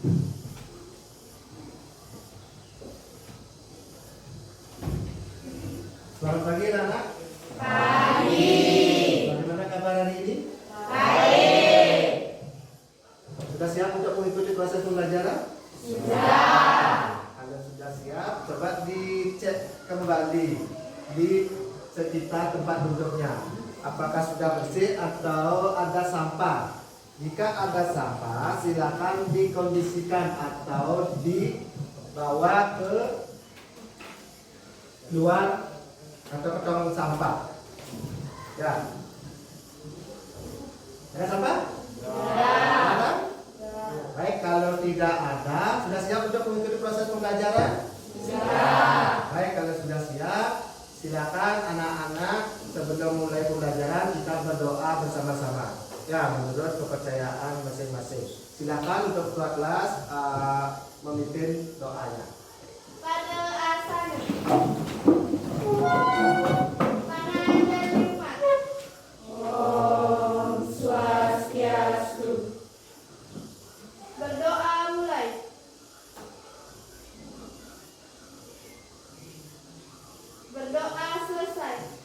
Selamat pagi anak. Pagi. Bagaimana kabar hari ini? Baik. Sudah siap untuk mengikuti proses pembelajaran? Sudah. Kalau sudah siap, coba dicek kembali di sekitar tempat duduknya. Apakah sudah bersih atau ada sampah? Jika ada sampah, silakan dikondisikan atau dibawa ke luar atau ke tong sampah. Ya. Ada sampah? Ada? Baik, kalau tidak ada, sudah siap untuk mengikuti proses pembelajaran? Sudah. Baik, kalau sudah siap, silakan anak-anak sebelum mulai pembelajaran kita berdoa bersama-sama. Ya, menurut kepercayaan masing-masing. Silakan untuk ketua kelas memimpin doanya. Pada asalnya mana yang terima? Om Swastiastu. Berdoa mulai. Berdoa selesai.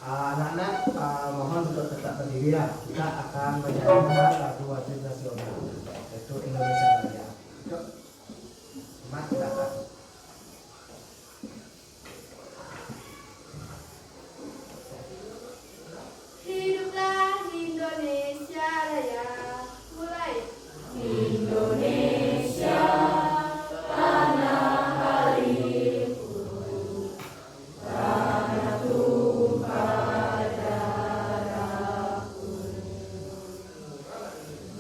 Anak-anak mohon untuk tetap berdiri ya. Kita akan menyanyikan lagu wajib nasional, yaitu Indonesia Raya. Yuk, Mat, silakan. Hiduplah Indonesia Raya. Mulai. Indonesia tanah airku, tanah tumpah darahku.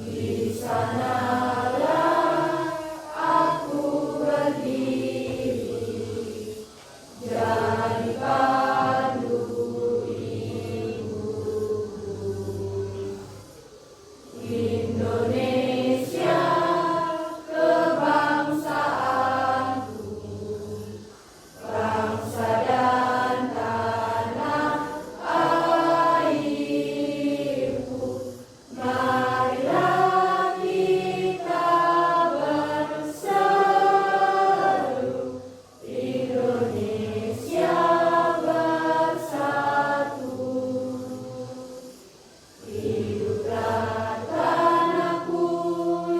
Di sanalah aku berdiri, jadi pandu Indonesia kebangsaanku, bangsa dan tanah airku. Marilah kita berseru, Indonesia bersatu. Hiduplah tanahku,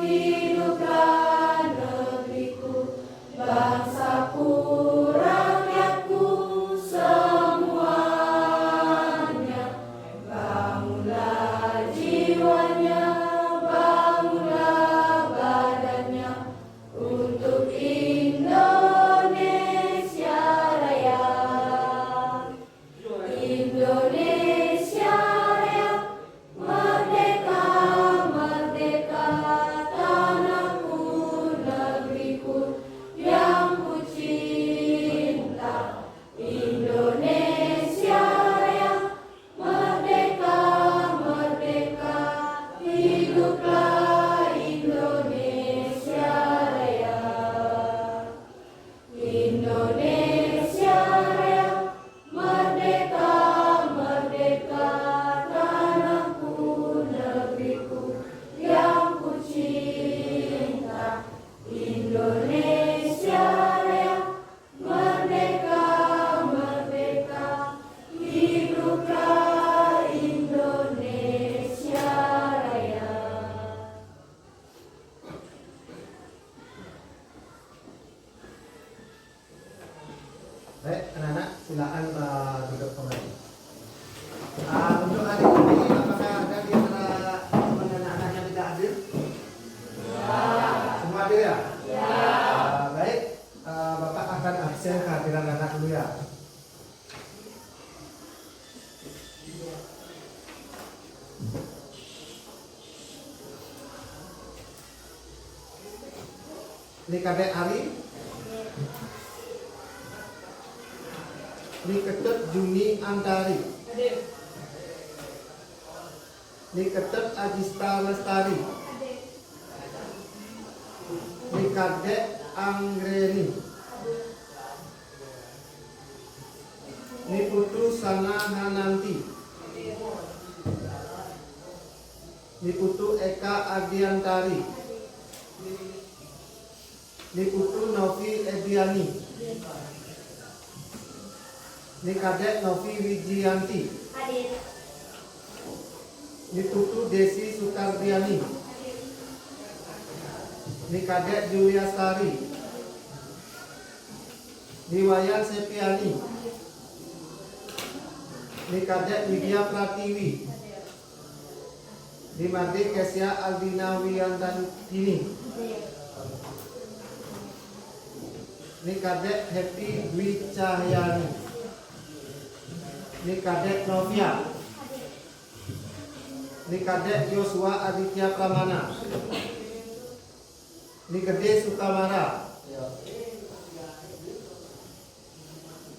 hiduplah negeriku, bangsaku, rakyatku semuanya. Bangunlah jiwanya, bangunlah badannya untuk Indonesia Raya. Indonesia Raya, merdeka, merdeka, tanahku, negeriku yang ku cinta. Indonesia Raya, merdeka, merdeka, hiduplah Indonesia Raya. Indonesia Raya, merdeka, merdeka, tanahku, negeriku yang ku cinta. Indonesia Raya, merdeka, merdeka, hiduplah Indonesia Raya. Baik, anak-anak silakan duduk kembali. Untuk hari ini, apakah ada di antara teman anak-anak yang tidak hadir? Semua hadir ya? Baik, Bapak akan absen kehadiran anak dulu ya. Ini kadek Ari. Ini Ketut Juni Antari. Ini Ketut Agista Lestari. Ini kadek Anggreni. Ini Putu Sana Hananti. Ini Putu Eka Agiantari. Ni putu Novi Ediani. Ni kadek Novi Wijianti. Hadir. Ni putu Desi Sukardiani. Ni kadek Julia Sari. Ni Wayan Sepiani. Ni kadek Widya Pratiwi. Ni Made Kesya Aldina Wiyandantini. Ni kadek Happy Dwi Cahyani. Ni kadek Novia. Ni kadek Yosua Aditya Pramana. Ni gede Sukamara.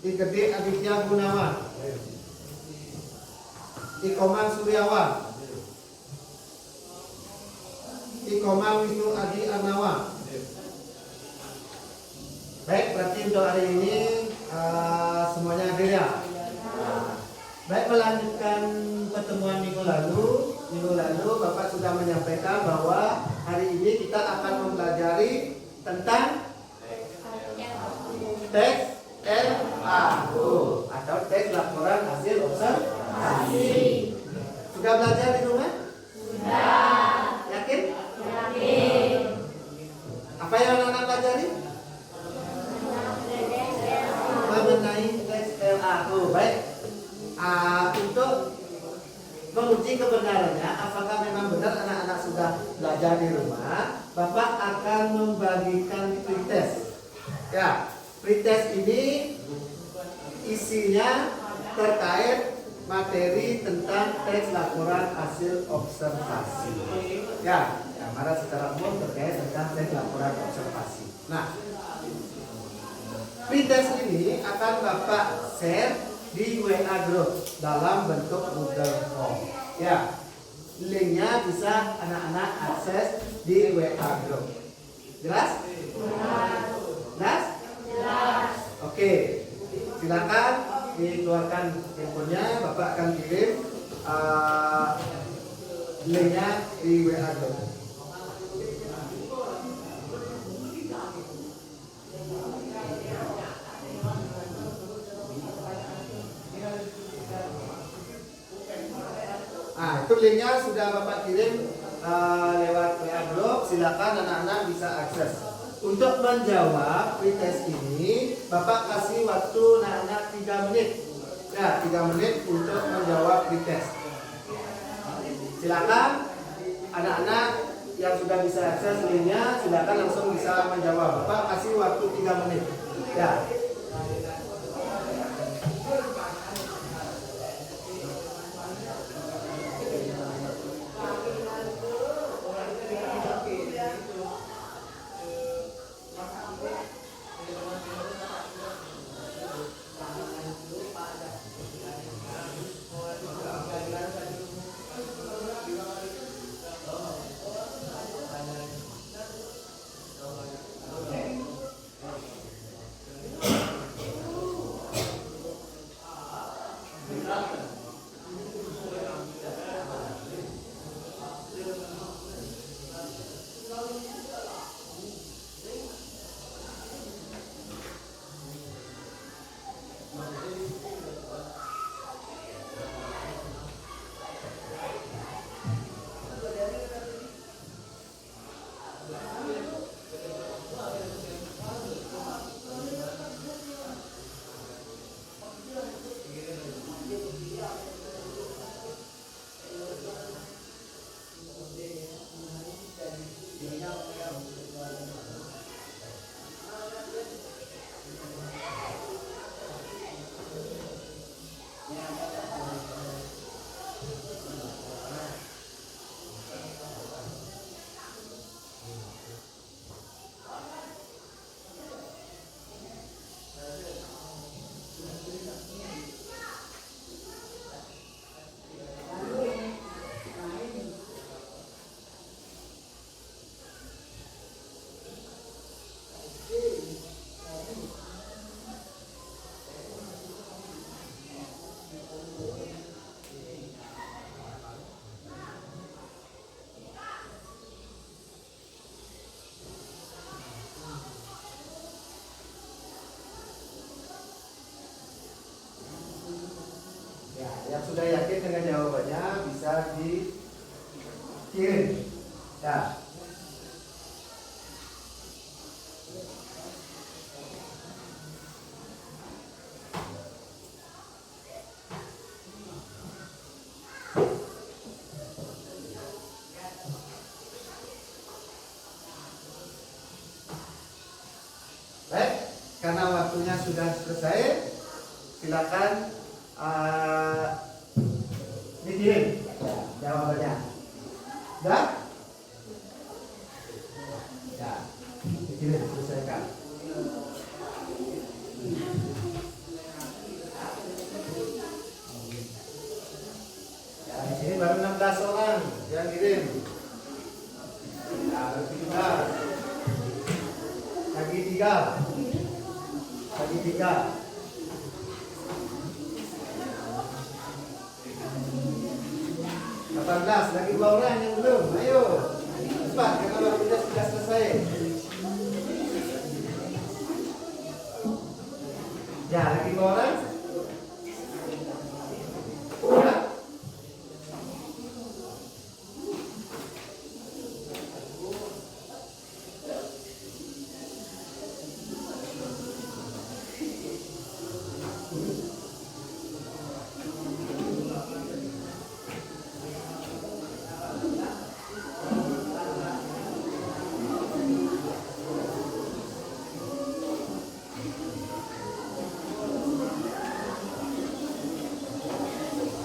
Ni gede Aditya Gunawan. Ni Komang Suryawan. Ni Komang Wisnu Adi Arnawa. Baik, berarti untuk hari ini semuanya hadir ya. Baik, melanjutkan pertemuan minggu lalu. Minggu lalu Bapak sudah menyampaikan bahwa hari ini kita akan mempelajari tentang teks LAU atau teks laporan hasil observasi. Sudah belajar di rumah? Sudah. Yakin? Yakin. Apa yang anak-anak pelajari? Mengenai teks LAU. Baik. Untuk menguji kebenarannya, apakah memang benar anak-anak sudah belajar di rumah, Bapak akan membagikan pretest. Ya, pretest ini isinya terkait materi tentang teks laporan hasil observasi. Ya, gambaran secara umum terkait tentang teks laporan observasi. Nah, pretest ini akan Bapak share di WA group dalam bentuk Google Form. Ya, linknya bisa anak-anak akses di WA group. Jelas? Jelas? Jelas. Oke, silakan dikeluarkan handphonenya. Bapak akan kirim linknya di WA group. Nah, itu linknya sudah Bapak kirim lewat WA group. Silakan anak-anak bisa akses. Untuk menjawab pretest ini, Bapak kasih waktu anak-anak 3 menit. Ya, 3 menit untuk menjawab pretest. Silakan anak-anak yang sudah bisa akses linknya, silakan langsung bisa menjawab. Bapak kasih waktu 3 menit. Ya. Ya. Baik, karena waktunya sudah selesai, silakan dikirim jawabannya. Sudah? Ya, dikirim, selesaikan. Ya, di sini baru 16 orang yang kirim. Ya, lagi 3. Lagi 3. 18, lagi 2 orang yang belum. Ayo, cepat karena waktunya sudah selesai. Ya, lagi 2 orang. Ya.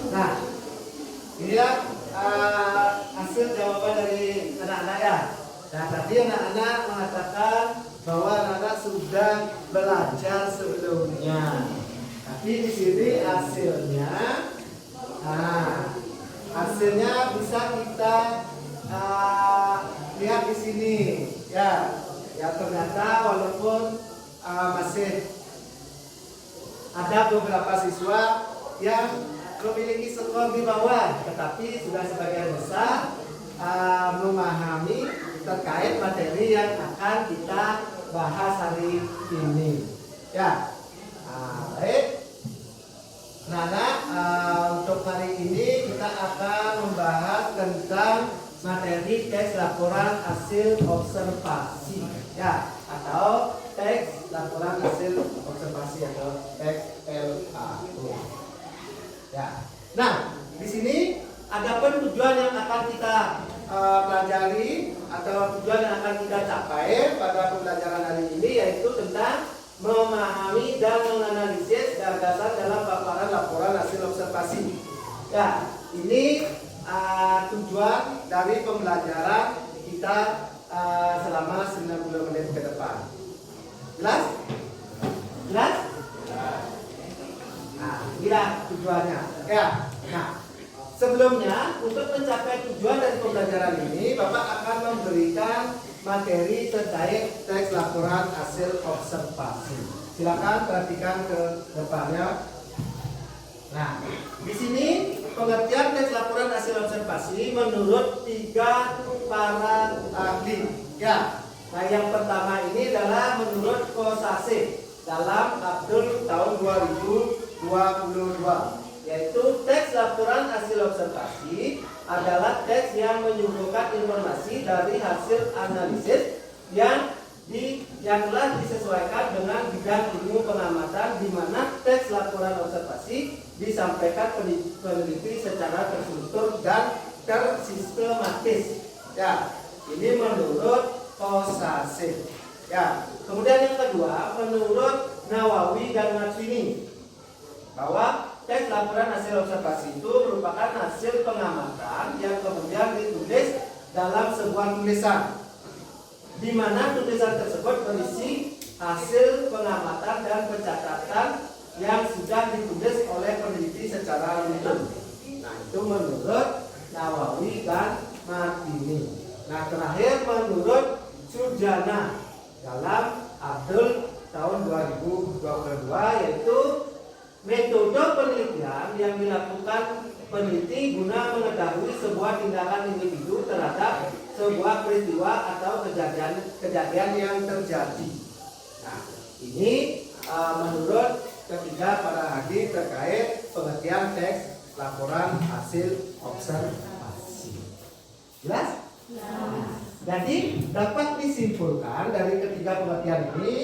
Nah, inilah hasil jawaban dari anak-anak ya. Nah, tadi anak-anak mengatakan bahwa anak-anak sudah belajar sebelumnya. Tapi di sini hasilnya, hasilnya bisa kita lihat di sini ya. Ya ternyata walaupun masih ada beberapa siswa yang memiliki skor di bawah, tetapi sudah sebagian besar memahami terkait materi yang akan kita bahas hari ini. Ya, baik. Nah, untuk hari ini kita akan membahas tentang materi teks laporan hasil observasi, ya, atau teks laporan hasil observasi atau teks LAO. Ya. Nah, di sini ada tujuan yang akan kita pelajari atau tujuan yang akan kita capai pada pembelajaran hari ini, yaitu tentang memahami dan menganalisis gagasan dalam paparan laporan hasil observasi. Ya, ini tujuan dari pembelajaran kita selama 90 menit ke depan. Jelas? Jelas? Nah, inilah tujuannya. Ya. Nah, sebelumnya untuk mencapai tujuan dari pembelajaran ini, Bapak akan memberikan materi terkait teks laporan hasil observasi. Silakan perhatikan ke depannya. Nah, di sini pengertian teks laporan hasil observasi menurut 3 para ahli. Ya. Nah, yang pertama ini adalah menurut Kosasih dalam Abdul tahun 2022, yaitu teks laporan hasil observasi adalah teks yang menyuguhkan informasi dari hasil analisis yang telah disesuaikan dengan bidang ilmu pengamatan, di mana teks laporan observasi disampaikan peneliti secara terstruktur dan tersistematis. Ya, ini menurut Kosasih. Ya, kemudian yang kedua menurut Nawawi dan Matswini, bahwa teks laporan hasil observasi itu merupakan hasil pengamatan yang kemudian ditulis dalam sebuah tulisan, di mana tulisan tersebut berisi hasil pengamatan dan pencatatan yang sudah ditulis oleh peneliti secara runtun. Nah, itu menurut Nawawi dan Matswini. Nah, terakhir menurut Surjana dalam Abdul tahun 2022, yaitu metode penelitian yang dilakukan peneliti guna mengetahui sebuah tindakan individu terhadap sebuah peristiwa atau kejadian yang terjadi. Nah, ini menurut ketiga para ahli terkait pengertian teks laporan hasil observasi. Jelas? Jadi dapat disimpulkan dari ketiga pengertian ini,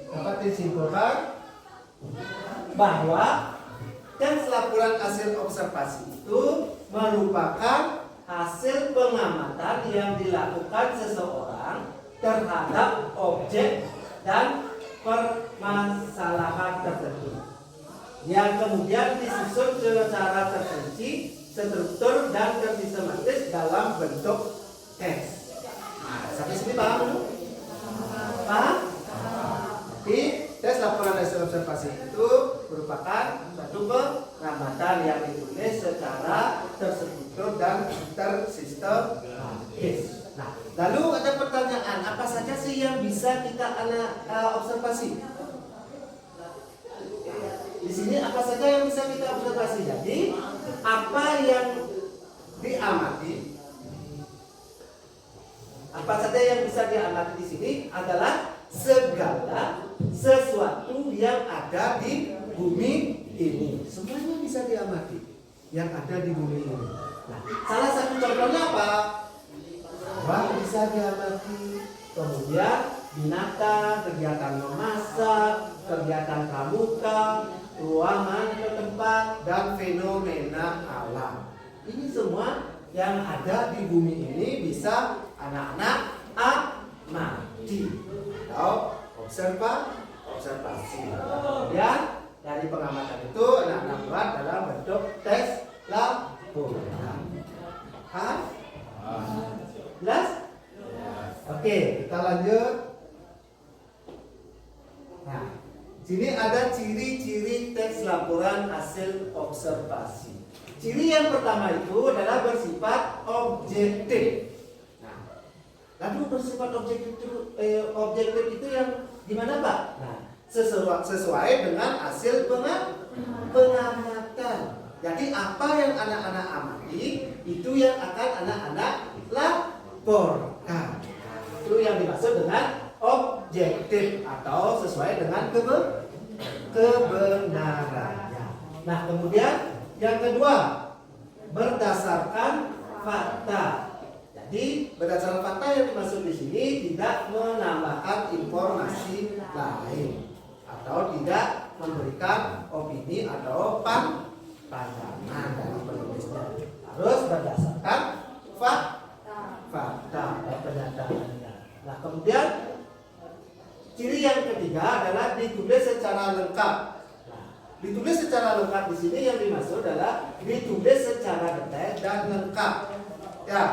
dapat disimpulkan bahwa teks laporan hasil observasi itu merupakan hasil pengamatan yang dilakukan seseorang terhadap objek dan permasalahan tertentu yang kemudian disusun secara terperinci, struktur dan tersistematis dalam bentuk teks. Nah, sampai sini paham dulu? Paham? Jadi tes laporan hasil observasi itu merupakan suatu pengamatan yang ditulis secara terstruktur dan tersistematis. Nah, lalu ada pertanyaan, apa saja sih yang bisa kita observasi? Di sini apa saja yang bisa kita observasi? Jadi apa yang diamati, apa saja yang bisa diamati di sini adalah segala sesuatu yang ada di bumi ini. Semuanya bisa diamati yang ada di bumi ini. Nah, salah satu contohnya apa? Wah, bisa diamati. Kemudian binatang, kegiatan memasak, kegiatan pramuka, ruangan ke tempat, dan fenomena alam. Ini semua yang ada di bumi ini bisa anak-anak amati atau observasi. Kemudian dari pengamatan itu anak-anak buat dalam bentuk tes laporan. Jelas? Oke, kita lanjut. Nah, sini ada ciri-ciri teks laporan hasil observasi. Ciri yang pertama itu adalah bersifat objektif. Nah, lalu bersifat objektif itu yang gimana, Pak? Nah, sesuai dengan hasil pengamatan. Jadi apa yang anak-anak amati itu yang akan anak-anak laporkan. Itu yang dimaksud dengan objektif atau sesuai dengan kebenarannya. Nah, kemudian yang kedua, berdasarkan fakta. Jadi berdasarkan fakta yang dimaksud di sini tidak menambahkan informasi lain atau tidak memberikan opini atau pandangan dari penulisnya. Harus berdasarkan fakta atau kenyataannya. Nah, kemudian ciri yang ketiga adalah ditulis secara lengkap. Nah, ditulis secara lengkap di sini yang dimaksud adalah ditulis secara detail dan lengkap. Ya,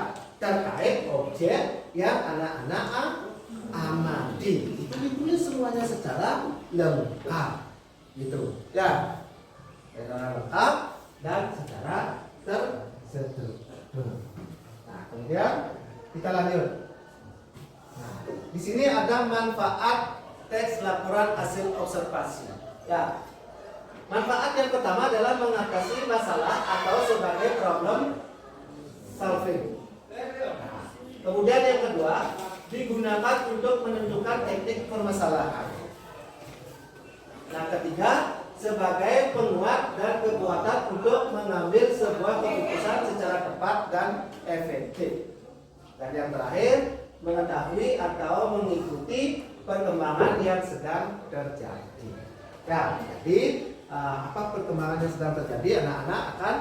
terkait objek yang anak-anak amati. Itu ditulis semuanya secara lengkap. Gitu. Ya. Secara lengkap dan secara terstruktur. Nah, kemudian kita lanjut. Nah, di sini ada manfaat teks laporan hasil observasi. Ya, manfaat yang pertama adalah mengatasi masalah atau sebagai problem solving. Nah, kemudian yang kedua digunakan untuk menentukan teknik permasalahan. Nah, ketiga sebagai penguat dan kekuatan untuk mengambil sebuah keputusan secara tepat dan efektif. Dan yang terakhir mengetahui atau mengikuti perkembangan yang sedang terjadi. Ya, jadi apa perkembangan yang sedang terjadi, anak-anak akan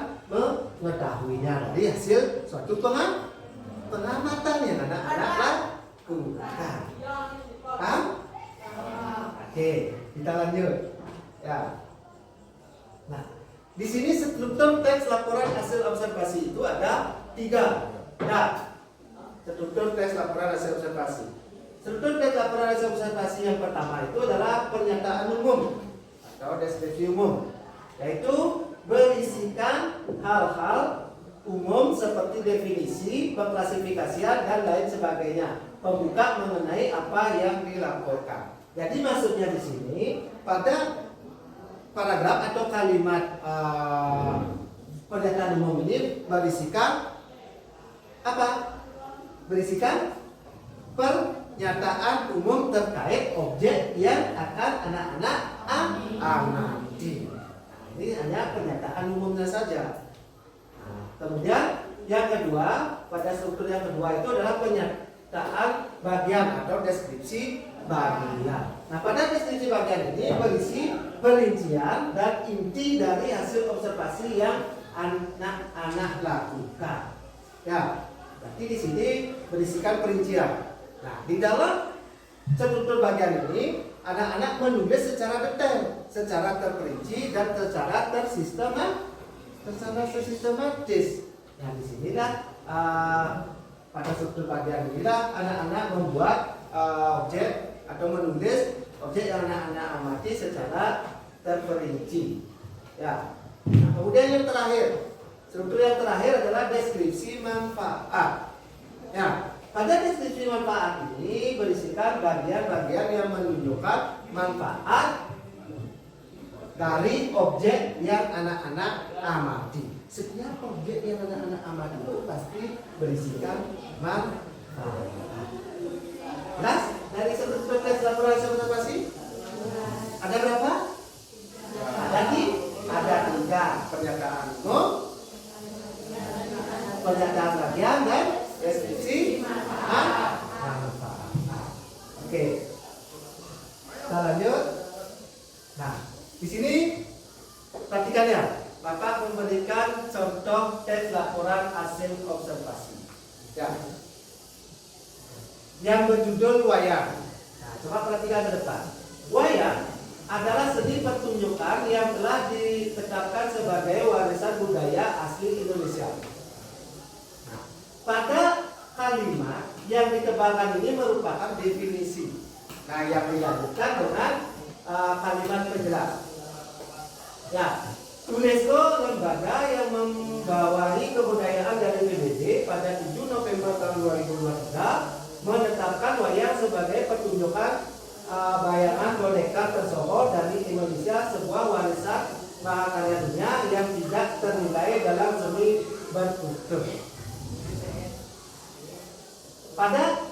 mengetahuinya dari hasil suatu pengamatan yang anak-anak lakukan. Paham? Oke, kita lanjut. Ya. Nah, di sini struktur teks laporan hasil observasi itu ada 3. Nah, struktur teks laporan hasil observasi. Struktur teks laporan hasil observasi yang pertama itu adalah pernyataan umum atau deskripsi umum, yaitu berisikan hal-hal umum seperti definisi, pengklasifikasian dan lain sebagainya, pembuka mengenai apa yang dilaporkan. Jadi maksudnya di sini pada paragraf atau kalimat pernyataan umum ini berisikan apa? Berisikan pernyataan umum terkait objek yang akan anak-anak amati. Ini hanya pernyataan umumnya saja. Kemudian yang kedua, pada struktur yang kedua itu adalah penyataan bagian atau deskripsi bagian. Nah, pada deskripsi bagian ini berisi perincian dan inti dari hasil observasi yang anak-anak lakukan. Ya, berarti di sini berisikan perincian. Nah, di dalam struktur bagian ini anak-anak menulis secara detail, secara terperinci dan secara tersistematis. Nah, di sinilah pada struktur bagian inilah anak-anak membuat objek atau menulis objek yang anak-anak amati secara terperinci. Ya. Nah, kemudian yang terakhir, struktur yang terakhir adalah deskripsi manfaat. Ya. Pada deskripsi manfaat ini berisikan bagian-bagian yang menunjukkan manfaat dari objek yang anak-anak amati. Setiap objek yang anak-anak amati itu pasti berisikan manfaat. Jelas? Dari struktur tes laporan observasi ada berapa? Ada 3: pernyataan umum, pernyataan bagian, dan deskripsi manfaat. Oke, kita lanjut. Nah, di sini perhatikan ya, Bapak memberikan contoh tes laporan hasil observasi. Ya, yang berjudul wayang. Nah, coba perhatikan ke depan. Wayang adalah seni pertunjukan yang telah ditetapkan sebagai warisan budaya asli Indonesia. Nah, pada kalimat yang ditebalkan ini merupakan definisi. Nah, yang dilanjutkan dengan kalimat penjelas. Ya, UNESCO, lembaga yang membawahi kebudayaan dari PBB, pada 7 November tahun 2023 menetapkan wayang sebagai pertunjukan bayangan boneka tersohor dari Indonesia, sebuah warisan mahakarya dunia yang tidak ternilai dalam seni bertutur. Pada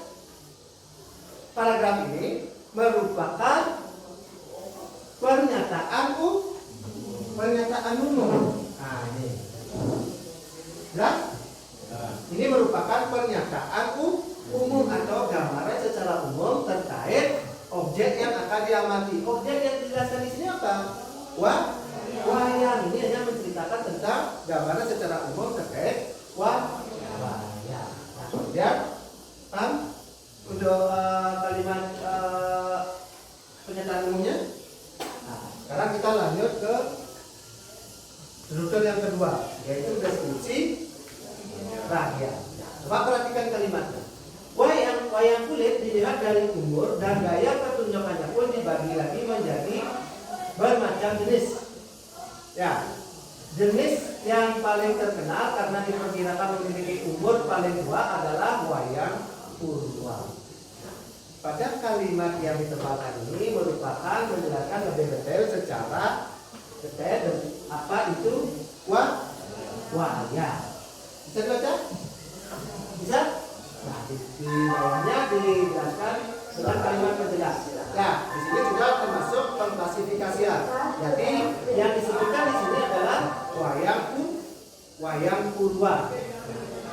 paragraf ini merupakan pernyataan umum. Nah, ini. Jelas? Ini merupakan pernyataan umum atau gambaran secara umum terkait objek yang akan diamati. Objek yang dijelaskan di sini apa? Wayang. Ini hanya menceritakan tentang gambaran secara umum terkait wayang. Nah, kemudian untuk kalimat pernyataan umumnya. Nah, sekarang kita lanjut ke struktur yang kedua, yaitu deskripsi bagian. Coba perhatikan kalimatnya. Wayang kulit dilihat dari umur dan gaya pertunjukannya pun dibagi lagi menjadi bermacam jenis. Ya, jenis yang paling terkenal karena diperkirakan memiliki umur paling tua adalah wayang purwa. Pada kalimat yang ditebalkan ini merupakan menjelaskan lebih detail secara detail apa itu wayang. Bisa dibaca? Bisa? Nah, di bawahnya dijelaskan dengan kalimat penjelas. Nah, di sini juga termasuk pengklasifikasian. Jadi yang disebutkan di sini adalah wayang purwa.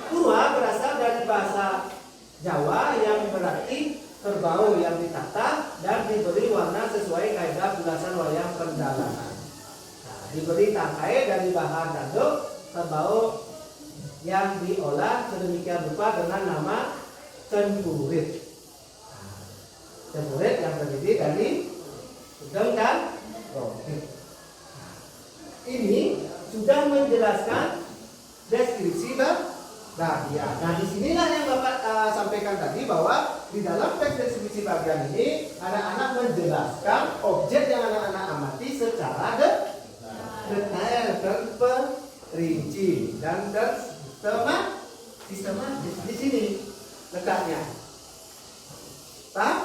Purwa berasal dari bahasa Jawa yang berarti kerbau yang ditata dan diberi warna sesuai kaidah bulasan wayang pendalangan. Nah, diberi tangkai dari bahan danduk kerbau yang diolah sedemikian rupa dengan nama cemburit. Cemburit yang terdiri dari udang dan rohit. Ini sudah menjelaskan deskripsi bagian. Nah, disinilah yang Bapak sampaikan tadi bahwa di dalam teks deskripsi bagian ini anak-anak menjelaskan objek yang anak-anak amati secara detail, terperinci dan sistematis. Di sini letaknya. Nah,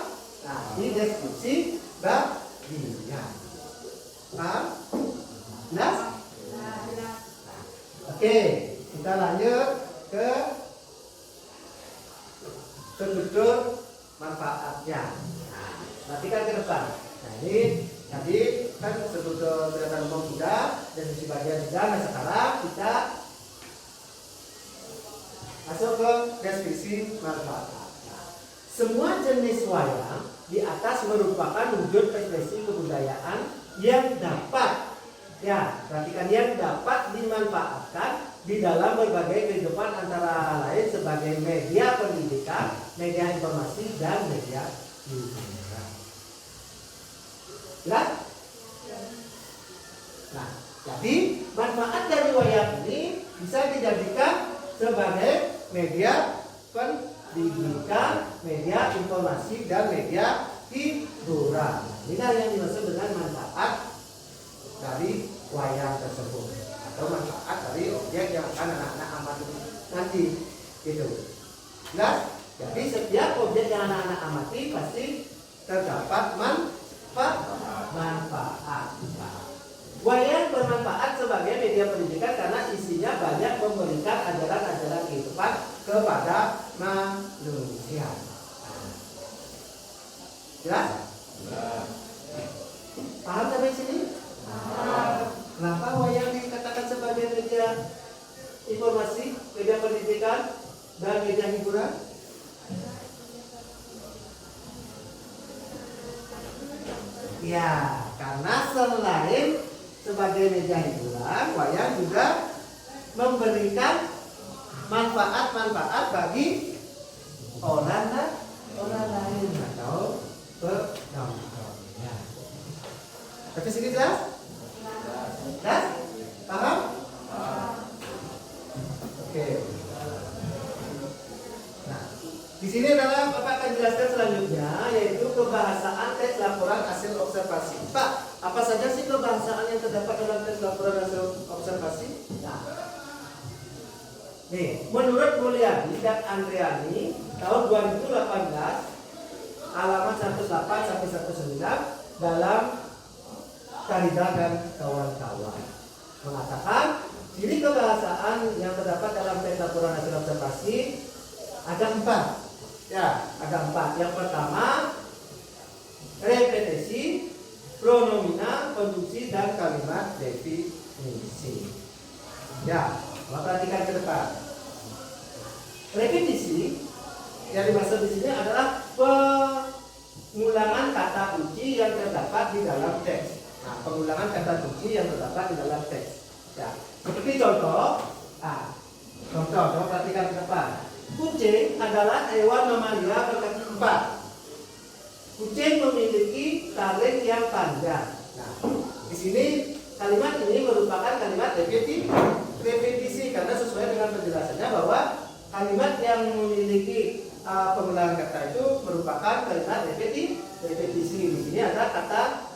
di deskripsi bagian. Paham? Jelas? Oke, kita lanjut ke struktur manfaatnya. Perhatikan ke depan. Nah, ini tadi kan struktur kelihatan umum sudah, deskripsi bagian sudah. Nah, sekarang kita Masuk ke deskripsi manfaat. Semua jenis wayang di atas merupakan wujud ekspresi kebudayaan yang dapat, ya, perhatikan, yang dapat dimanfaatkan di dalam berbagai kehidupan, antara lain sebagai media pendidikan, media informasi, dan media hiburan. Jelas? Nah, jadi manfaat dari wayang ini bisa dijadikan sebagai media pendidikan, media informasi, dan media hiburan. Inilah yang dimaksud dengan manfaat dari wayang tersebut, atau manfaat dari objek yang akan anak-anak amati nanti, gitu. Nah, jadi setiap objek yang anak-anak amati pasti terdapat manfaat. Wayang bermanfaat sebagai media pendidikan karena isinya banyak memberikan ajaran-ajaran kehidupan kepada manusia. Jelas? Paham sampai sini? Kenapa wayang dikatakan sebagai media informasi, media pendidikan, dan media hiburan? Ya, karena selain sebagai media hiburan, wayang juga memberikan manfaat-manfaat bagi orang lain atau penontonnya. Tapi sini jelas? Jelas? Paham? Oke. Nah, di sini adalah Bapak akan jelaskan selanjutnya, yaitu kebahasaan teks laporan hasil observasi. Pak, apa saja sih kebahasaan yang terdapat dalam teks laporan hasil observasi? Nah, nih, menurut Mulyadi dan Andriani tahun 2018 halaman 108 sampai 109 dalam Kaidah dan kawan-kawan mengatakan ciri kebahasaan yang terdapat dalam teks laporan hasil observasi ada 4. Ya, ada 4. Yang pertama, repetisi, pronomina, konjungsi, dan kalimat definisi. Ya, perhatikan ke depan. Repetisi yang dimaksud di sini adalah pengulangan kata kunci yang terdapat di dalam teks. Nah, pengulangan kata kunci yang terdapat di dalam teks. Ya, seperti contoh. Contoh, perhatikan ke depan. Kucing adalah hewan mamalia berkaki 4. Kucing memiliki taring yang panjang. Nah, di sini kalimat ini merupakan kalimat repetisi karena sesuai dengan penjelasannya bahwa kalimat yang memiliki pengulangan kata itu merupakan kalimat repetisi. Di sini ada kata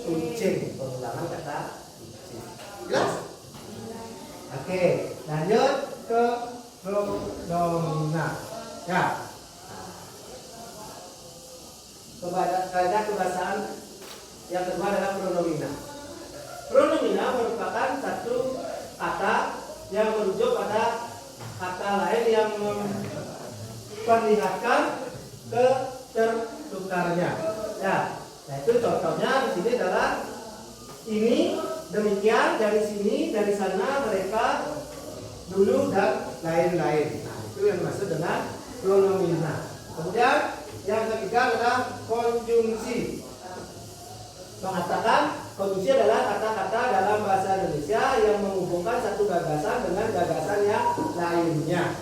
kucing, pengulangan kata kucing. Jelas? Oke, lanjut ke pronomina. Ya. Kaidah kebahasaan yang kedua adalah pronomina. Pronomina merupakan satu kata yang merujuk pada kata lain yang memperlihatkan ketertukarnya. Ya, nah itu contohnya di sini adalah ini, demikian, dari sini, dari sana, mereka, dulu, dan lain-lain. Nah, itu yang dimaksud dengan pronomina. Kemudian yang ketiga adalah konjungsi. Mengatakan konjungsi adalah kata-kata dalam bahasa Indonesia yang menghubungkan satu gagasan dengan gagasan yang lainnya.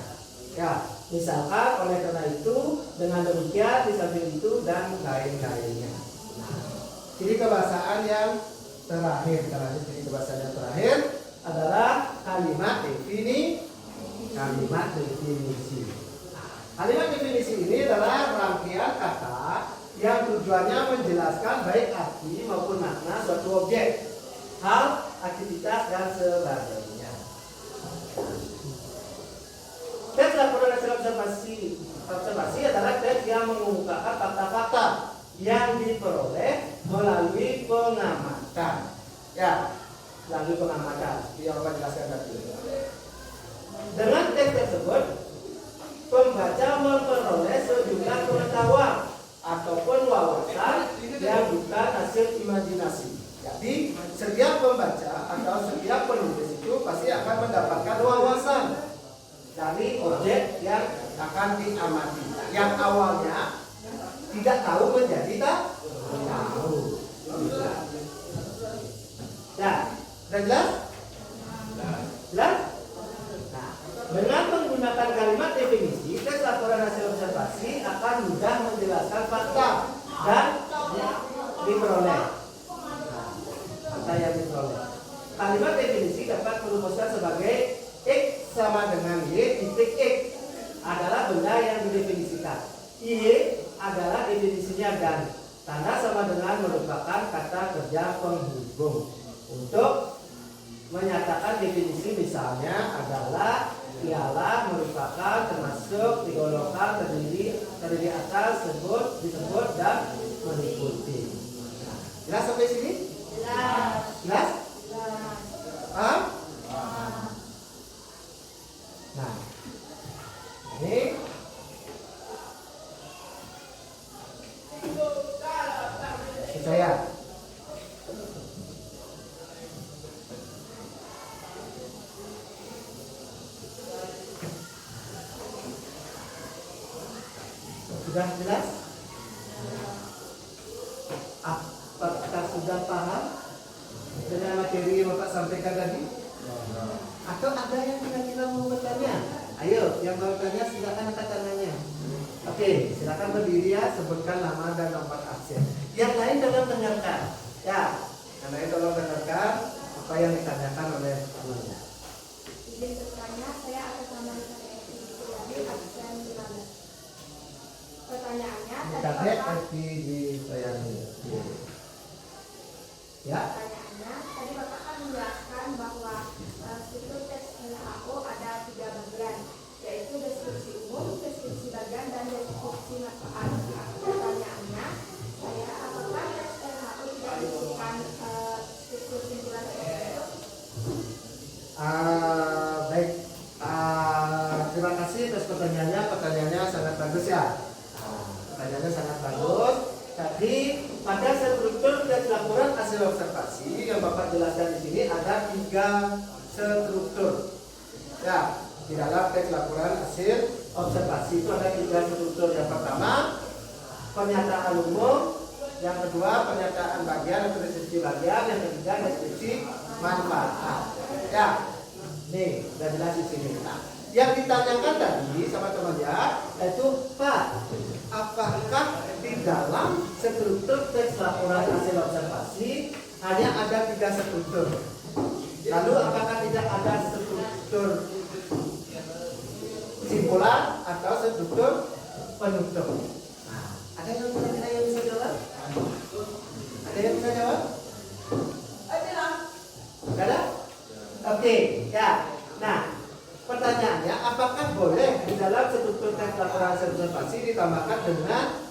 Ya, misalkan oleh karena itu, dengan demikian, di samping itu, dan lain-lainnya. Nah, jadi kebahasaan yang terakhir, jadi kebahasaan yang terakhir adalah kalimat definisi. Kalimat definisi ini adalah rangkaian kata yang tujuannya menjelaskan baik arti maupun makna suatu objek, hal, aktivitas, dan sebagainya. Teks laporan hasil observasi adalah teks yang mengemukakan fakta-fakta yang diperoleh melalui pengamatan. Ya, melalui pengamatan. Yang Bapak jelaskan tadi. Dengan teks tersebut, pembaca memperoleh sejumlah pengetahuan ataupun wawasan yang bukan hasil imajinasi. Jadi, setiap pembaca atau setiap penulis itu pasti akan mendapatkan wawasan dari Yang awalnya tidak tahu menjadi tahu. Ya, sudah jelas? Jelas? Nah, dengan menggunakan kalimat definisi, tes laporan hasil observasi akan mudah menjelaskan fakta dan diperoleh. Nah, fakta yang diperoleh. Kalimat definisi dapat merumuskan sebagai X sama dengan Y titik X adalah benda yang didefinisikan. Y adalah definisinya dan tanda sama dengan merupakan kata kerja penghubung. Untuk menyatakan definisi misalnya adalah ialah merupakan termasuk digolongkan terdiri atas disebut dan meliputi. Nah, jelas sampai sini? Jelas. Jelas? Jelas. Paham? Nah, ini saya. Sudah jelas? Apakah sudah paham dengan materi yang Bapak sampaikan tadi? Atau ada yang kira-kira mau bertanya? Ayo, yang mau bertanya silakan angkat tangannya. Oke, silakan berdiri ya, sebutkan nama dan nomor absen. Yang lain tolong dengarkan. Ya, yang lain tolong dengarkan apa yang ditanyakan oleh temannya. Izin bertanya, saya atas nama Nikahe absen 15. Pertanyaannya tadi Nikahe Bapak di Sayani. Ya. Pertanyaannya, tadi Bapak kan menjelaskan bahwa struktur tes WHO ada 3 bagian, yaitu deskripsi umum, deskripsi bagian, dan deskripsi manfaat. Pertanyaannya, apakah tes WHO tidak disebutkan struktur simpulan tersebut? Baik. Terima kasih atas pertanyaannya. Pertanyaannya sangat bagus ya. Pertanyaannya sangat bagus. Tadi pada struktur tes laporan hasil observasi yang Bapak jelaskan di sini ada 3 struktur. Ya, di dalam tes laporan hasil observasi itu ada 3 struktur. Yang pertama pernyataan umum, yang kedua pernyataan bagian atau deskripsi bagian, yang ketiga deskripsi manfaat. Ya, nih sudah jelas di sini. Nah, yang ditanyakan tadi sama temannya itu Pak, apakah di dalam struktur tes laporan hasil observasi hanya ada 3 struktur? Lalu apakah tidak ada struktur simpulan atau struktur penutup? Nah, ada yang kira-kira yang bisa jawab? Ada yang bisa jawab? Ada? Oke, ya. Nah, pertanyaannya, apakah boleh di dalam struktur tes laporan hasil observasi ditambahkan dengan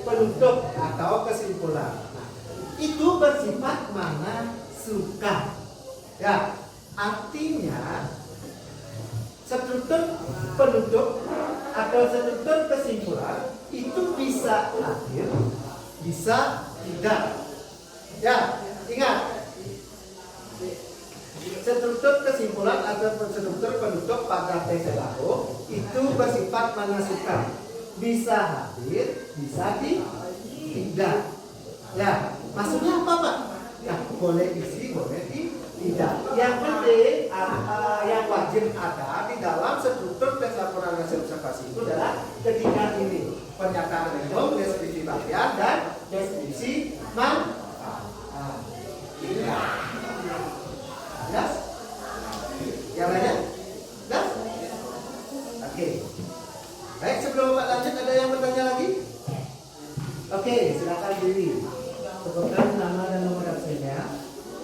penutup atau kesimpulan? Nah, itu bersifat mana suka. Ya, artinya struktur penutup atau struktur kesimpulan itu bisa hadir, bisa tidak. Ya, ingat. Struktur kesimpulan atau struktur penutup pada tes WHO itu bersifat mana suka, bisa hadir, bisa tidak. Ya, maksudnya apa Pak? Ya, boleh isi, boleh tidak. Yang penting, yang wajib ada di dalam struktur tes laporan hasil observasi itu adalah ketiga ini: pernyataan umum, deskripsi bagian, dan deskripsi manfaat. Jelas? Yang lainnya? Jelas? Oke. Baik, sebelum Bapak lanjut, ada yang bertanya lagi? Oke, silakan diri. Sebutkan nama dan nomor absennya.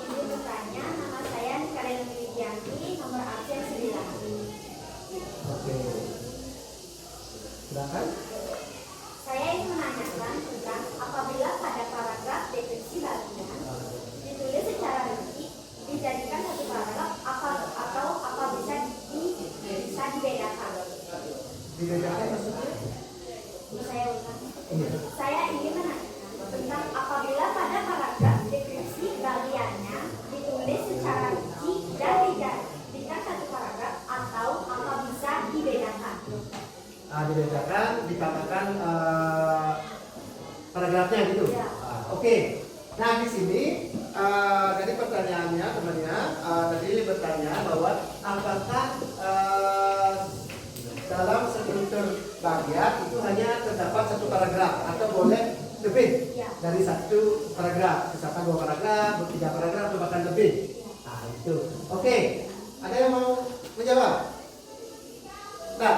Izin bertanya, nama saya Nikahe Widianti, nomor absen 9. Oke. Silakan. Saya ingin menanyakan tentang apabila pada paragraf definisi bagian ditulis secara rinci, dijadikan satu paragraf atau apa bisa dibedakan. Dibedakan maksudnya? Saya ulang. Iya. Saya ingin menanyakan tentang apabila pada paragraf definisi bagiannya ditulis secara rinci dan dijadikan satu paragraf atau apa bisa dibedakan. dibedakan, ditambahkan paragrafnya gitu. Ya. Oke. Nah di sini tadi pertanyaannya teman-teman, tadi bertanya bahwa apakah dalam struktur bagian itu hanya terdapat satu paragraf atau boleh lebih Ya. dari satu paragraf, misalkan 2 paragraf, 3 paragraf atau bahkan lebih. Nah itu. Oke. Ada yang mau menjawab? Nah,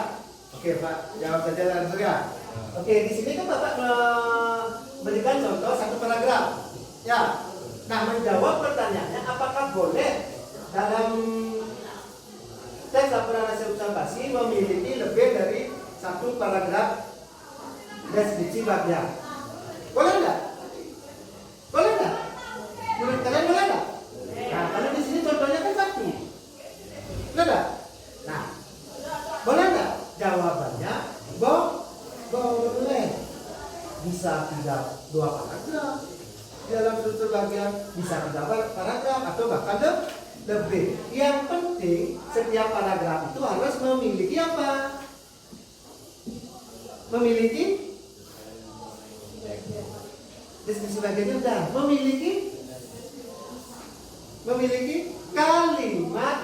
oke Pak, jawab saja langsung ya. Oke, di sini kan Bapak memberikan contoh satu paragraf. Ya. Nah, menjawab pertanyaannya apakah boleh dalam teks laporan hasil observasi memiliki lebih dari satu paragraf deskripsi bagian? Boleh nggak? Boleh nggak? Menurut kalian boleh nggak? Nah, kalau di sini contohnya kan satu. Boleh nggak? Nah, boleh nggak? Jawabannya boleh. Bisa 2 paragraf dalam struktur bagian, bisa 3 paragraf atau bahkan lebih. Yang penting setiap paragraf itu harus memiliki apa? Memiliki deskripsi bagiannya udah. Memiliki kalimat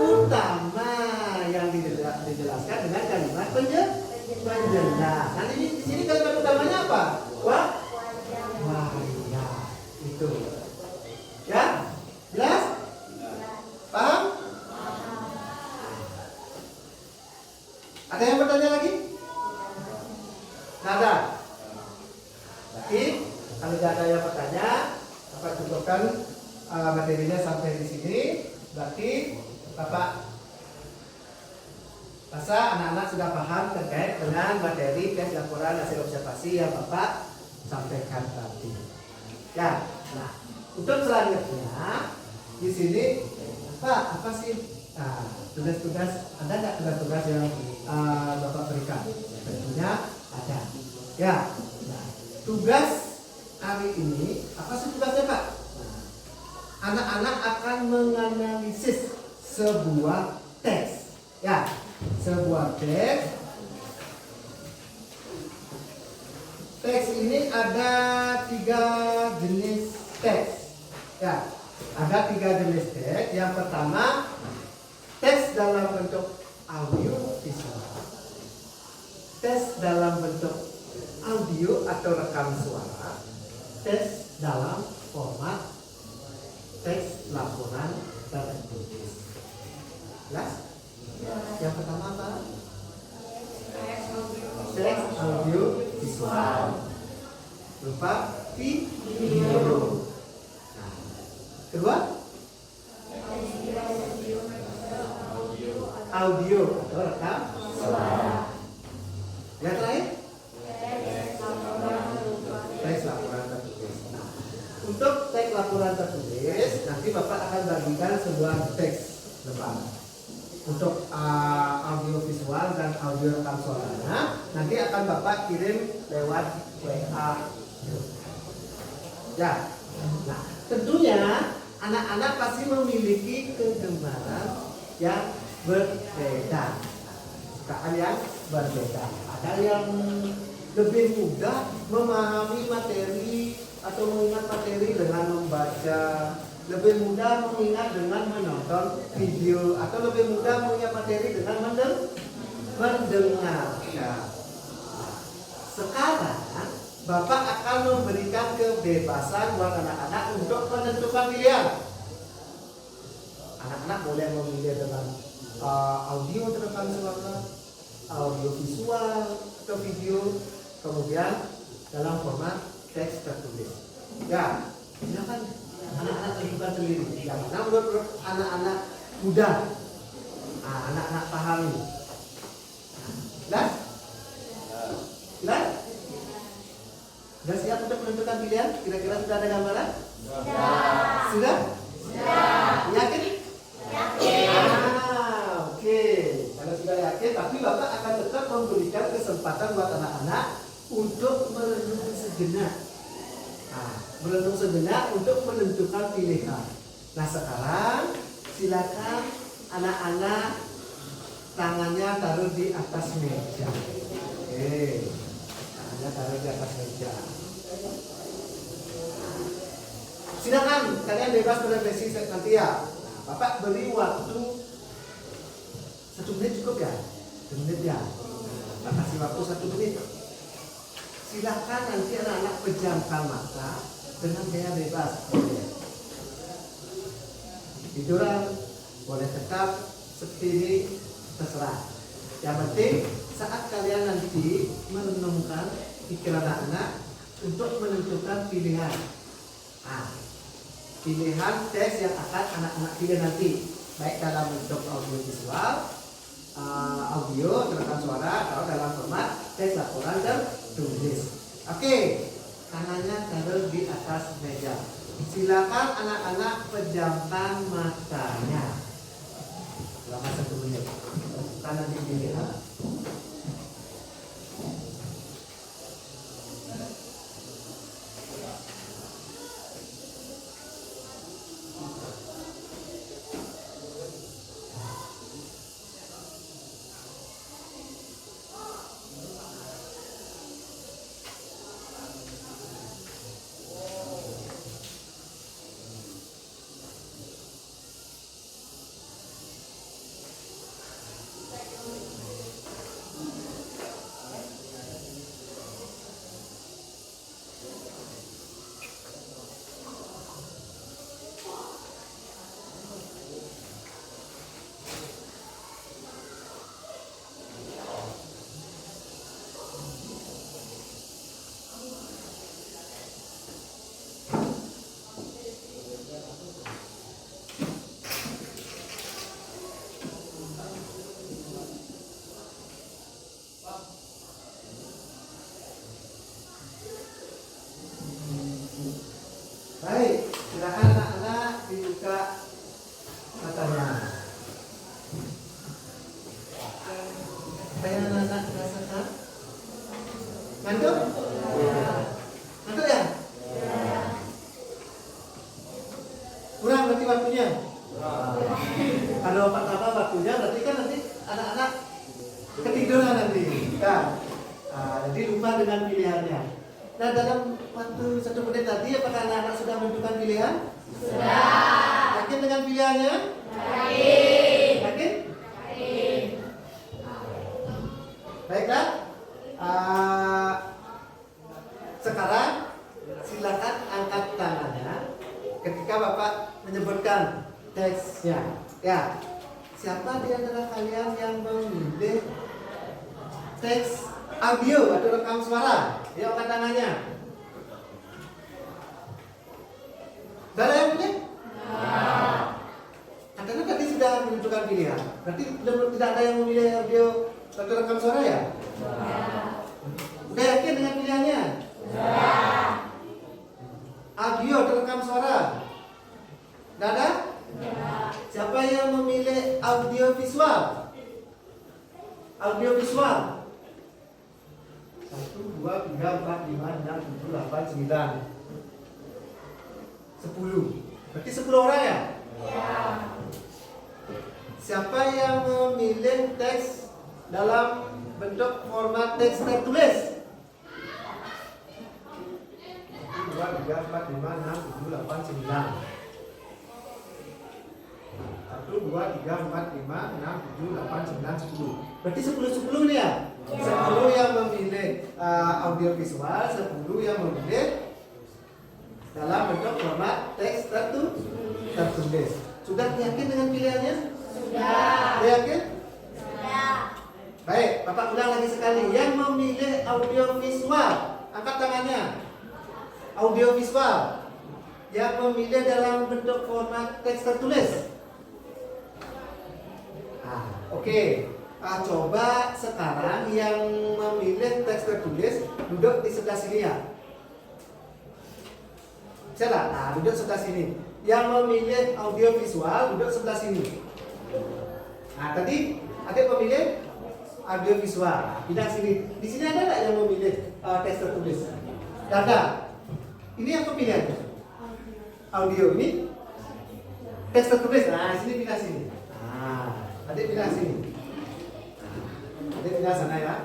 utama yang dijelaskan dengan kalimat penjelas. Nanti di sini kalimat utamanya apa? Wah, ya, itu. Ya, jelas? Paham? Ada yang bertanya lagi? Nggak ada. Berarti kalau tidak ada yang bertanya, Bapak cukupkan materinya sampai di sini. Berarti Bapak rasa anak-anak sudah paham terkait dengan materi tes laporan hasil observasi yang Bapak sampaikan tadi. Ya, nah untuk selanjutnya di sini apa sih tugas-tugas, ada nggak tugas-tugas yang Bapak berikan? Tentunya ada. Ya, nah, tugas hari ini apa sih tugasnya Pak? Anak-anak akan menganalisis sebuah teks. Ya, sebuah teks. Teks ini ada 3 jenis teks. Ya, ada 3 jenis teks. Yang pertama, teks dalam bentuk audio visual. Teks dalam bentuk audio atau rekam suara. Teks dalam format teks laporan tertulis. Jelas? Yang pertama apa? Teks audio visual berupa video. Nah, kedua, audio atau rekam suara. Yang terakhir, teks laporan tertulis. Nah, untuk teks laporan tertulis nanti Bapak akan bagikan sebuah teks lembar. Untuk audio visual dan audio rekam suaranya nanti akan Bapak kirim lewat WA. Ya, nah tentunya anak-anak pasti memiliki kegemaran yang berbeda, kesukaan yang berbeda. Ada yang lebih mudah memahami materi atau mengingat materi dengan membaca, lebih mudah mengingat dengan menonton video, atau lebih mudah mengingat materi dengan mendengar. Sekarang Bapak akan memberikan kebebasan buat anak-anak untuk menentukan pilihan. Anak-anak boleh memilih dengan audio terekam suara, audio visual atau video, kemudian dalam format teks tertulis. Ya, silakan anak-anak tentukan sendiri. Yang mana menurut anak-anak mudah, anak-anak pahami. Jelas? Jelas? Sudah siap untuk menentukan pilihan? Kira-kira sudah ada gambaran? Sudah? Yakin? Oke. Kalau sudah yakin, tapi Bapak akan tetap memberikan kesempatan buat anak-anak untuk merenung sejenak. Merenung sejenak untuk menentukan pilihan. Nah sekarang silakan anak-anak tangannya taruh di atas meja. Oke, tangannya taruh di atas meja. Silakan kalian bebas berefleksi nanti ya. Nah, Bapak beri waktu 1 menit cukup ya? 1 menit ya. Nah, Bapak kasih waktu 1 menit. Silakan nanti anak-anak pejamkan mata dengan gaya bebas. Tiduran boleh tetap seperti ini, terserah. Yang penting saat kalian nanti merenungkan pikiran anak-anak untuk menentukan pilihan. Nah, pilihan tes yang akan anak-anak pilih nanti, baik dalam bentuk audio visual, audio terekam suara, atau dalam format tes laporan tertulis. Oke, tangannya taruh di atas meja. Silakan anak-anak pejamkan matanya. Selama 1 menit. Kanan di pilihan. Baik, silakan anak-anak dibuka matanya. Apa yang anak-anak rasakan? Ngantuk? Ngantuk ya? Kurang berarti waktunya? Kalau apa waktunya berarti kan nanti anak-anak ketiduran nanti. Jadi lupa dengan pilihannya. Nah, dalam waktu 1 menit tadi, apakah anak-anak sudah menentukan pilihan? Sudah. Yakin dengan pilihannya? Yakin. Yakin? Yakin. Baiklah. Sekarang silakan angkat tangannya ketika Bapak menyebutkan teksnya. Ya. Siapa di antara kalian yang memilih teks audio atau rekam suara? Yuk angkat tangannya. Ada yang punya? Katanya tadi sudah menentukan pilihan. Berarti tidak ada yang memilih audio atau rekam suara ya? Udah yakin dengan pilihannya? Audio atau rekam suara? Tidak ada? Siapa yang memilih audio visual? Audio visual. 1, 2, 3, 4, 5, 6, 7, 8, 9, 10. Berarti 10 orang ya? Siapa yang memilih teks dalam bentuk format teks tertulis? 1, 2, 3, 4, 5, 6, 7, 8, 9. 1, 2, 3, 4, 5, 6, 7, 8, 9, 10. Berarti 10 nih ya? 10 yang memilih audio visual, 10 yang memilih dalam bentuk format teks tertulis. Sudah yakin dengan pilihannya? Sudah. Yakin? Sudah. Baik, Bapak ulang lagi sekali. Yang memilih audio visual, angkat tangannya. Audio visual yang memilih dalam bentuk format teks tertulis. Oke. Coba sekarang yang memilih teks tertulis duduk di sebelah sini ya. Salah, duduk sebelah sini. Yang memilih audio visual duduk sebelah sini. Nah, tadi adik memilih audio visual. Pindah sini. Di sini ada nggak yang memilih teks tertulis? Tidak ada. Ini apa pilihannya? Audio ini teks tertulis. Nah, sini pindah sini. Nah, adik pindah sini. Jadi pindah sana ya.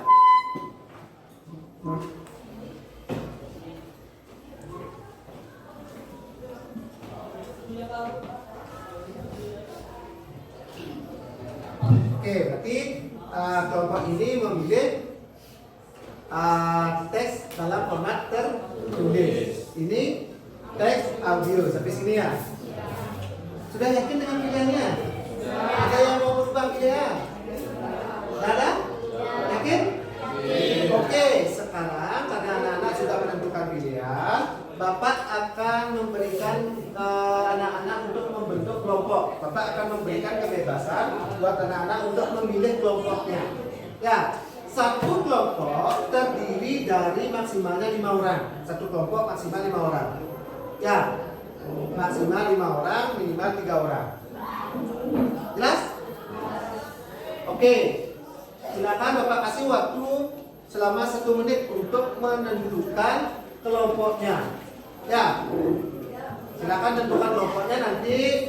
Oke, berarti kelompok ini memilih teks dalam format tertulis. Ini teks audio sampai sini ya. Sudah yakin dengan pilihannya? Ada yang mau berubah pilihan? Tidak ada? Yakin? Oke, sekarang karena anak-anak sudah menentukan pilihan, Bapak akan memberikan anak-anak untuk membentuk kelompok. Bapak akan memberikan kebebasan buat anak-anak untuk memilih kelompoknya. Ya, satu kelompok terdiri dari maksimalnya 5 orang. Satu kelompok maksimal 5 orang. Ya, maksimal 5 orang, minimal 3 orang. Jelas? Oke. Silakan Bapak kasih waktu selama 1 menit untuk menentukan kelompoknya. Ya. Silakan tentukan kelompoknya, nanti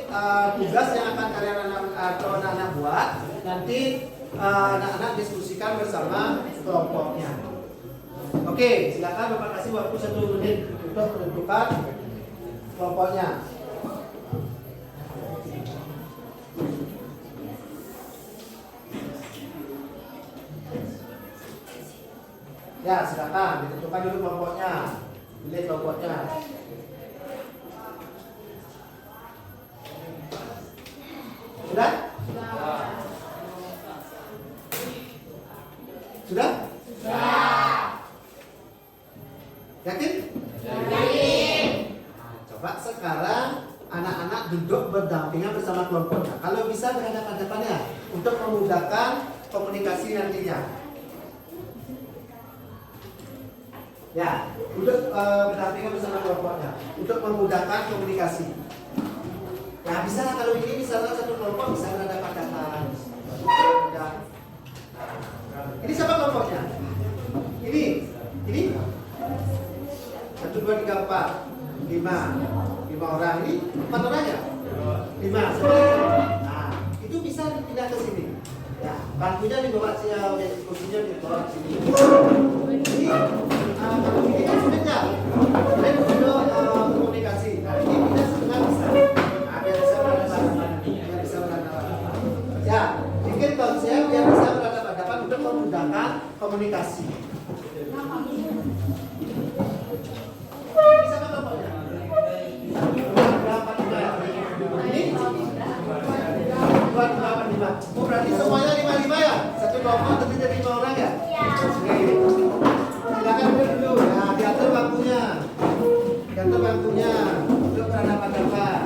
tugas yang akan kalian anak-anak buat nanti anak-anak diskusikan bersama kelompoknya. Oke, silakan Bapak kasih waktu 1 menit untuk menentukan kelompoknya. Ya, silakan ditentukan dulu kelompoknya. Pilih kelompoknya. Sudah? Sudah? Yakin? Coba sekarang anak-anak duduk berdampingan bersama kelompoknya. Kalau bisa berhadapan-hadapan ya, untuk memudahkan komunikasi nantinya. Ya, duduk berdampingan bersama kelompoknya untuk memudahkan komunikasi. Ya bisa kalau ini misalnya satu kelompok bisa berhadapan-hadapan. Ini siapa kelompoknya? Ini 1, 2, 3, 4, 5 orang. Ini 4 orang ya? 5. Nah, itu bisa pindah ke sini. Ya, bangkunya dibawa kursinya dibawa sini. Ini kalau ini kan sudah jauh. Kalian sudah komunikasi. Nah, ini pindah setengah bisa. Nah, biar bisa berhadapan-hadapan. Ya, bikin konsep biar bisa berhadapan-hadapan untuk memudahkan komunikasi. Bisa apa kelompoknya? Ini 2, 8, 5. Oh, berarti semuanya 5 ya? Satu kelompok terdiri dari 5 orang ya? Oke. Silakan duduk. Nah, diatur bangkunya. Diatur bangkunya untuk berhadapan-hadapan.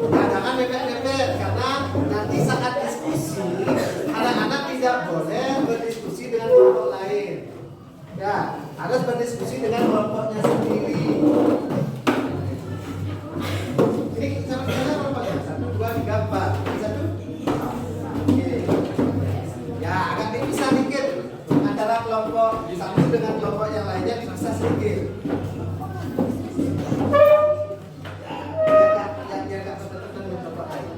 Nah, jangan mepet-mepet karena nanti saat diskusi anak-anak tidak boleh berdiskusi dengan kelompok lain. Ya, harus berdiskusi dengan kelompoknya sendiri. Ini sama kelompoknya 1, 2, 3, 4. Ini 1. Oke. Ya, agak dipisah dikit antara kelompok satu dengan kelompok yang lainnya, dipisah sedikit. Ya, biar nggak tertekan dengan kelompok lain.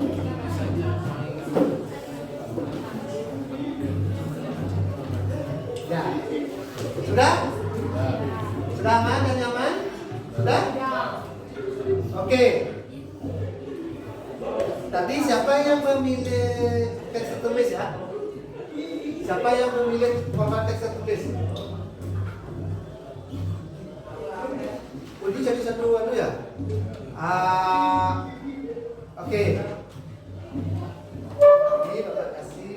Ya, sudah? Sudah aman dan nyaman? Sudah? Oke. Tadi siapa yang memilih teks tertulis ya? Siapa yang memilih format teks tertulis? Uji jadi satu ya? Oke. Ini Bapak kasih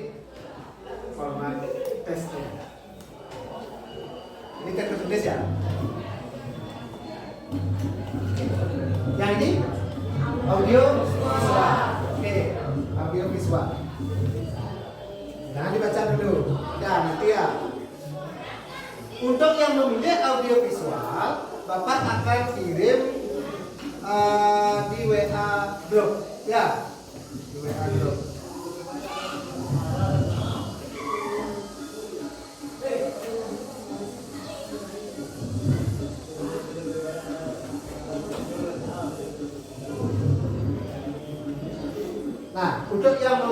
format teksnya. Ini teks tertulis ya? Yang ini audio visual. Oke, audio visual. Jangan dibaca dulu. Ya, nanti ya. Untuk yang memilih audio visual, Bapak akan kirim di WA group. Ya, di WA group. Nah, untuk yang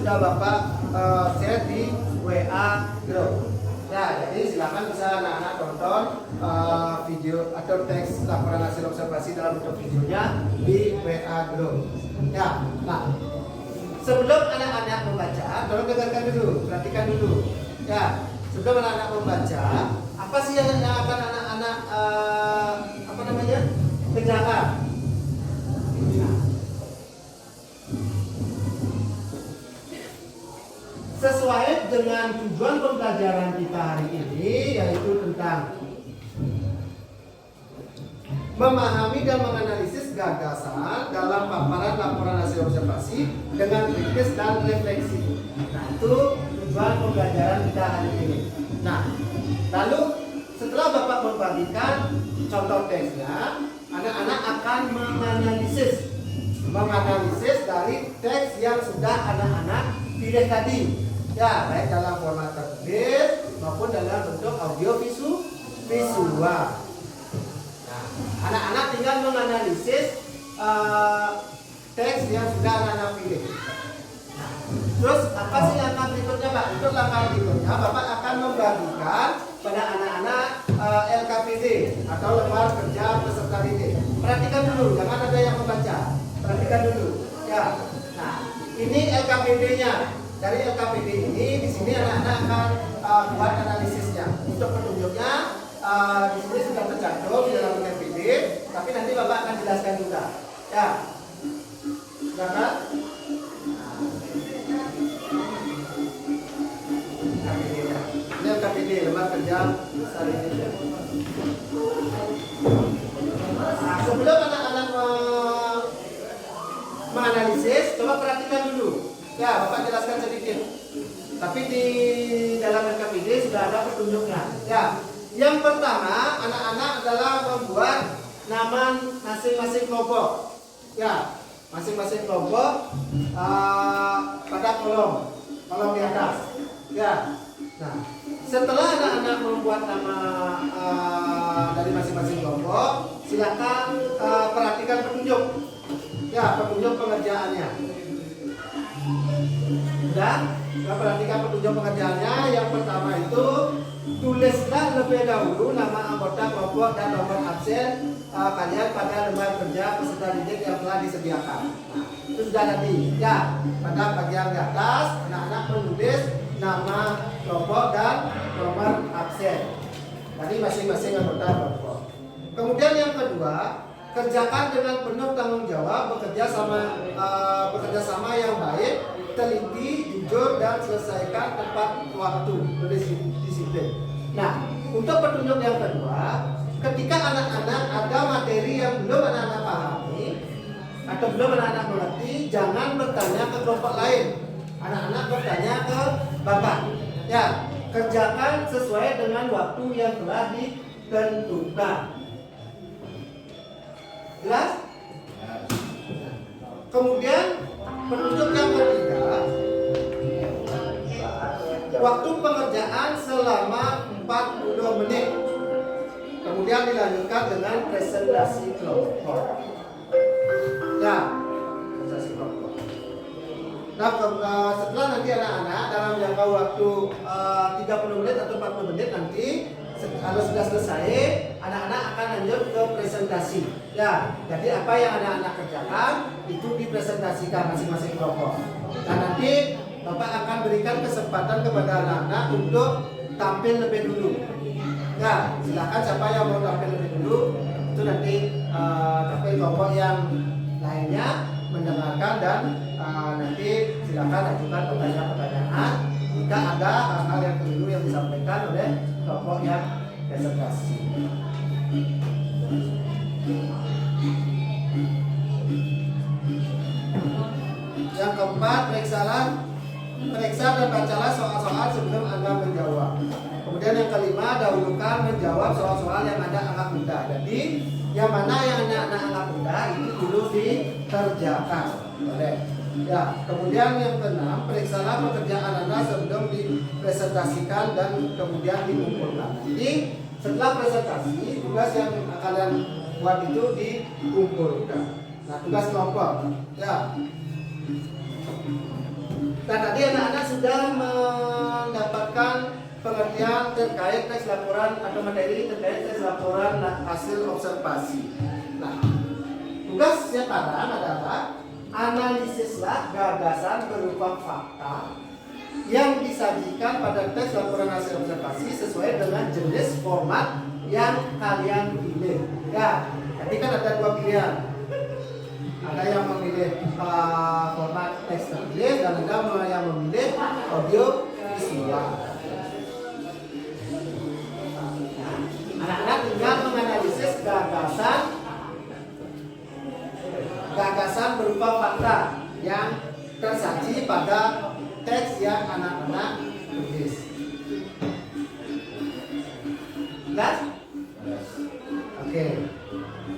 sudah Bapak share di WA Group. Ya, jadi silakan bisa anak-anak tonton video atau teks laporan hasil observasi dalam bentuk videonya di WA Group. Ya, nah sebelum anak-anak membaca, tolong dengarkan dulu, perhatikan dulu. Ya, sebelum anak-anak membaca, apa sih yang akan anak-anak kerjakan? Sesuai dengan tujuan pembelajaran kita hari ini, yaitu tentang memahami dan menganalisis gagasan dalam paparan laporan hasil observasi dengan kritis dan refleksi. Nah, itu tujuan pembelajaran kita hari ini. Nah, lalu setelah Bapak membagikan contoh teksnya, anak-anak akan menganalisis dari teks yang sudah anak-anak pilih tadi. Ya, baik dalam format tertulis maupun dalam bentuk audio visual. Nah, anak-anak tinggal menganalisis teks yang sudah anak-anak pilih. Nah, terus apa sih langkah berikutnya, Pak? Untuk langkah berikutnya, Bapak akan membagikan pada anak-anak LKPD atau lembar kerja peserta didik. Perhatikan dulu, jangan ada yang membaca. Perhatikan dulu. Ya. Nah, ini LKPD-nya. Dari LKPD ini, di sini anak-anak akan buat analisisnya. Untuk petunjuknya, di sini sudah tercantum di dalam LKPD, tapi nanti Bapak akan jelaskan juga. Ya, silakan. Ini LKPD, lembar kerja besar ini. Nah, sebelum anak-anak menganalisis, coba perhatikan dulu. Ya, Bapak jelaskan sedikit. Tapi di dalam LKPD sudah ada petunjuknya. Ya, yang pertama anak-anak adalah membuat nama masing-masing kelompok. Ya, masing-masing kelompok pada kolom di atas. Ya. Nah, setelah anak-anak membuat nama dari masing-masing kelompok, silakan perhatikan petunjuk. Ya, petunjuk pengerjaannya. Sudah, perhatikan petunjuk pengerjaannya. Yang pertama itu, tulislah lebih dahulu nama anggota kelompok dan nomor absen kalian pada lembar kerja peserta didik yang telah disediakan. Nah, itu sudah tadi. Ya, pada bagian di atas, anak-anak menulis nama kelompok dan nomor absen dari masing-masing anggota kelompok. Kemudian yang kedua, kerjakan dengan penuh tanggung jawab, bekerja sama yang baik, teliti, jujur, dan selesaikan tepat waktu, disiplin. Nah, untuk petunjuk yang kedua, ketika anak-anak ada materi yang belum anak-anak pahami atau belum anak-anak mengerti, jangan bertanya ke kelompok lain. Anak-anak bertanya ke Bapak. Ya, kerjakan sesuai dengan waktu yang telah ditentukan. Jelas? Kemudian petunjuk yang ketiga, waktu pengerjaan selama 40 menit. Kemudian dilanjutkan dengan presentasi kelompok. Ya, presentasi kelompok. Nah, setelah nanti anak-anak dalam jangka waktu 30 menit atau 40 menit nanti, kalau sudah selesai, anak-anak akan lanjut ke presentasi. Ya, jadi apa yang anak-anak kerjakan itu dipresentasikan masing-masing kelompok. Dan nanti Bapak akan berikan kesempatan kepada anak-anak untuk tampil lebih dulu. Ya, silakan siapa yang mau tampil lebih dulu, itu nanti tampil kelompok yang lainnya mendengarkan dan nanti silakan ajukan pertanyaan-pertanyaan jika ada hal-hal yang keliru yang disampaikan oleh kelompok yang presentasi. Yang keempat, periksa dan bacalah soal-soal sebelum Anda menjawab. Kemudian yang kelima, dahulukan menjawab soal-soal yang ada anggap mudah. Jadi yang mana yang anak-anak anggap mudah itu dulu dikerjakan. Boleh. Ya, kemudian yang keenam, periksalah pekerjaan Anda sebelum dipresentasikan dan kemudian dikumpulkan. Jadi setelah presentasi, tugas yang kalian buat itu dikumpulkan. Nah, tugas kelompok. Ya. Nah, tadi sudah mendapatkan pengertian terkait teks laporan atau materi terkait teks laporan hasil observasi. Nah, tugas sekarang adalah analisislah gagasan berupa fakta yang disajikan pada teks laporan hasil observasi sesuai dengan jenis format yang kalian pilih. Ya, tadi kan ada dua pilihan. Ada yang memilih format teks tertulis dan ada yang memilih audio visual. Anak-anak tinggal menganalisis gagasan berupa fakta yang tersaji pada teks yang anak-anak tulis. Jelas? Oke.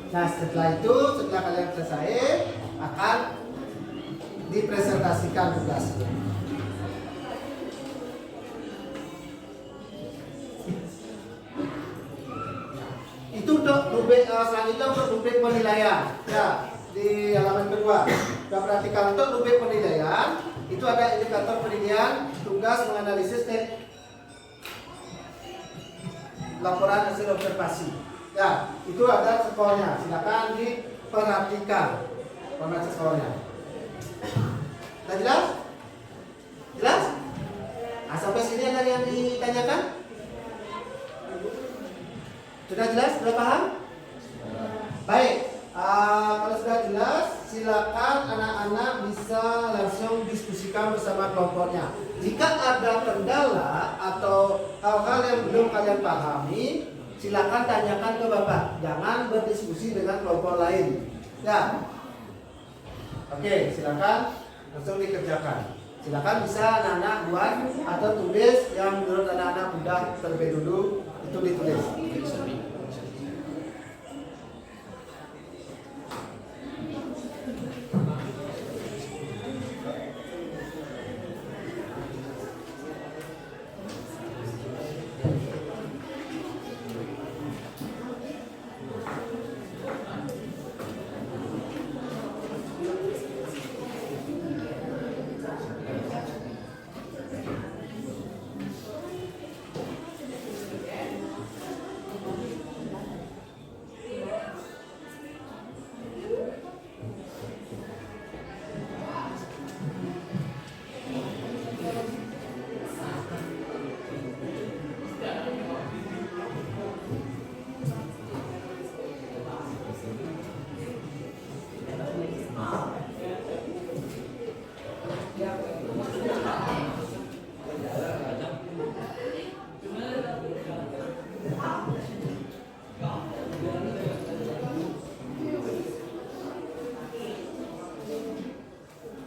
Nah, setelah kalian selesai akan dipresentasikan tugasnya. Itu untuk rubrik selanjutnya untuk rubrik penilaian. Ya, di halaman kedua. Kita perhatikan untuk rubrik penilaian itu ada indikator penilaian, tugas menganalisis laporan hasil observasi. Ya, itu ada skornya. Silakan diperhatikan format skornya. Sudah jelas? Jelas? Nah, sampai sini ada yang ditanyakan? Sudah jelas? Sudah paham? Baik. Kalau sudah jelas, silakan anak-anak bisa langsung diskusikan bersama kelompoknya. Jika ada kendala atau hal-hal yang belum kalian pahami, silakan tanyakan ke Bapak. Jangan berdiskusi dengan kelompok lain. Ya. Oke, silakan langsung dikerjakan. Silakan bisa anak-anak buat atau tulis yang menurut anak-anak mudah terlebih dulu itu ditulis.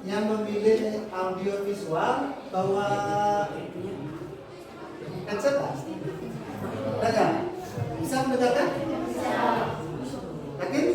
Yang memilih audio visual bawa headset tak? Ada? Bisa mendengarkan? Bisa. Yakin?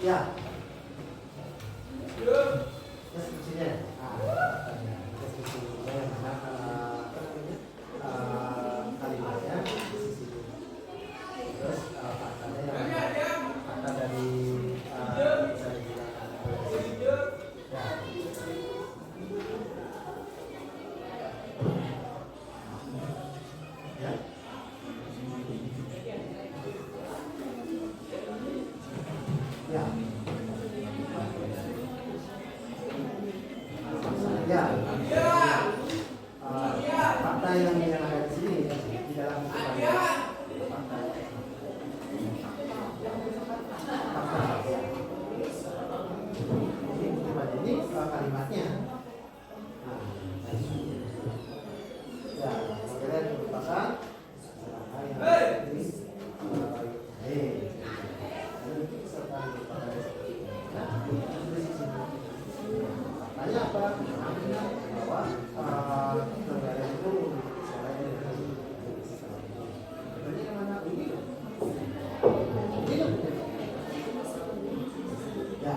Ya. Deskripsinya. Deskripsinya yang mana kalimatnya di sisi. Terus faktanya yang fakta dari bisa digunakan. Ya. Ya. Ya. Fakta yang ada di sini di dalam fakta. Ini kalimatnya. Ya, kemudian merupakan tanya apa? Bahwa negara itu ini kemana? Ini ya.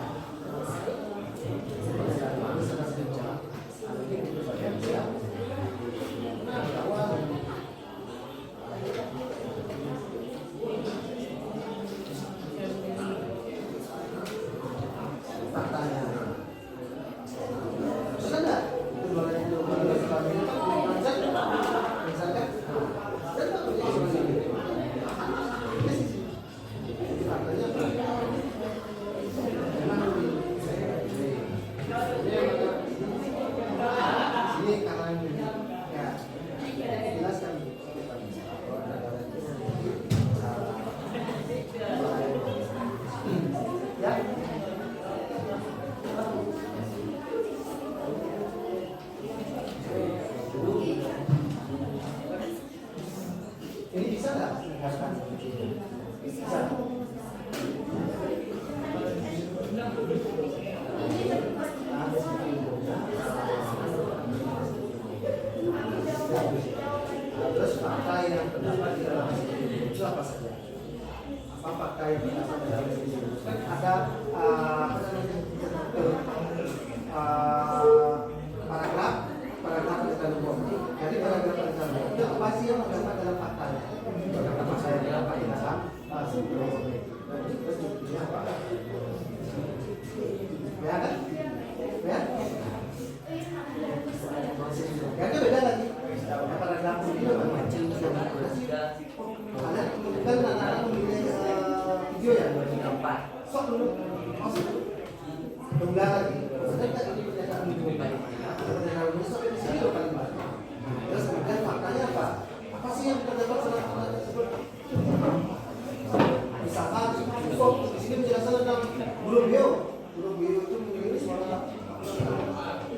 huruf bio itu mengirim suara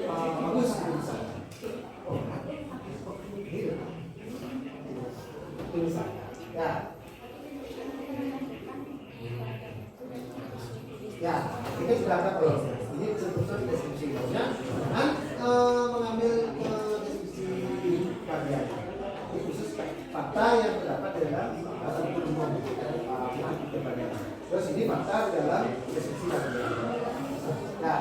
bagus bisa. Oh, ini bisa. Ya. Ya, ini sudah ada belum? Ini sebetulnya deskripsi maunya dan mengambil deskripsi bagian. Ini khusus fakta yang terdapat di dalam buku umum bagian. Terus ini fakta di dalam deskripsi bagian. Nah,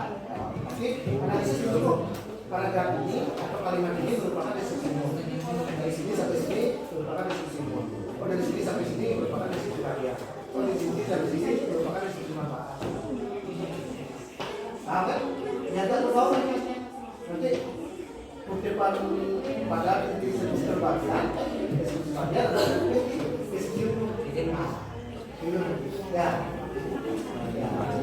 ini analisis dulu. Paragraf ini atau kalimat ini merupakan deskripsi umum. Dari sini sampai sini merupakan deskripsi umum. Oh, dari sini sampai sini merupakan deskripsi bagian. Oh, dari sini sampai sini merupakan deskripsi manfaat. Kan? Nyata atau tahu nanti depan pada deskripsi terbagian, deskripsi bagian adalah deskripsi umum. Ya. Ya.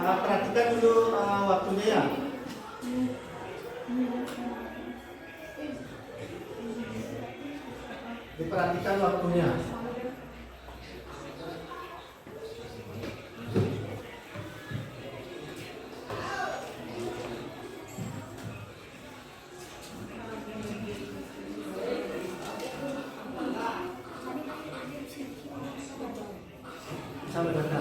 Perhatikan dulu waktunya ya. Diperhatikan waktunya. Sampai mana?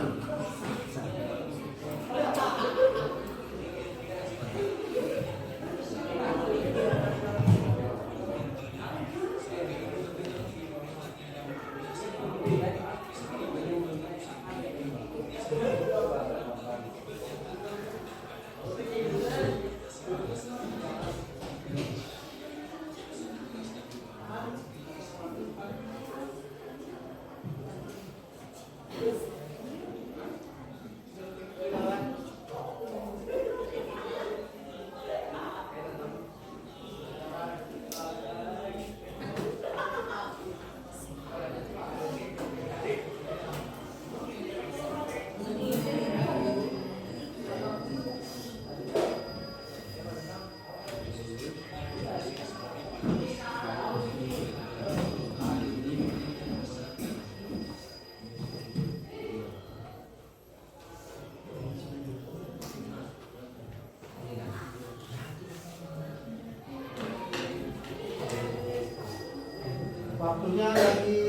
Waktunya lagi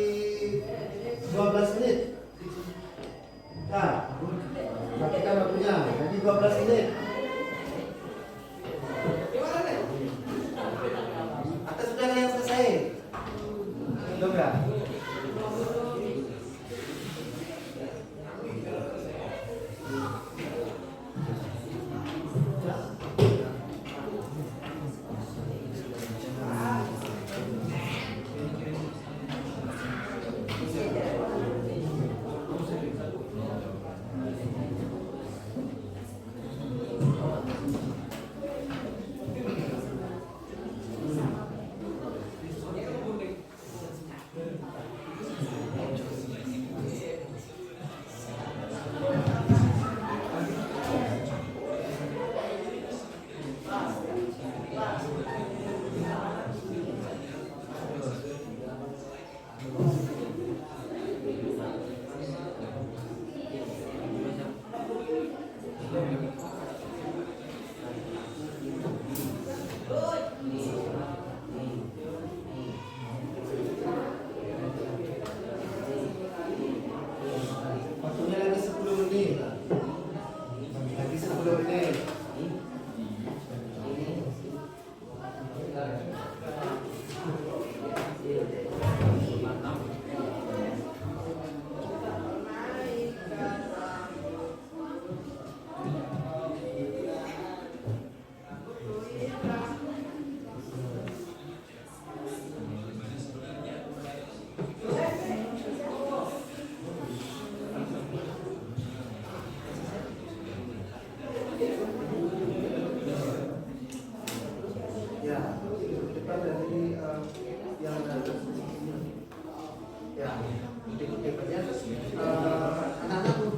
12 menit. Nah, perhatikan waktunya lagi 12 menit. Atau sudah ada yang selesai? Belum ya? Ya, depan dari yang ada ya, depannya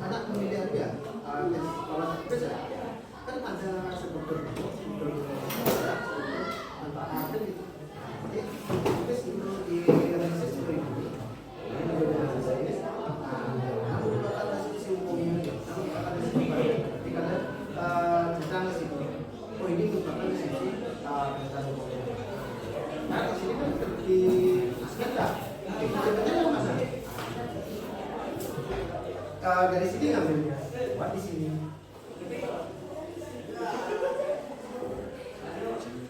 anak pemilihan ya, orang besar kan ada sebuah manfaat gitu. Terus di realisasi seperti ini, ini berbeda saya. Merupakan asumsi umum, merupakan asumsi karena tentang situ. Oh ini merupakan asumsi tentang umumnya. Nah di sini kan di aspek sebenarnya mana? Dari sini ngambilnya, buat di sini.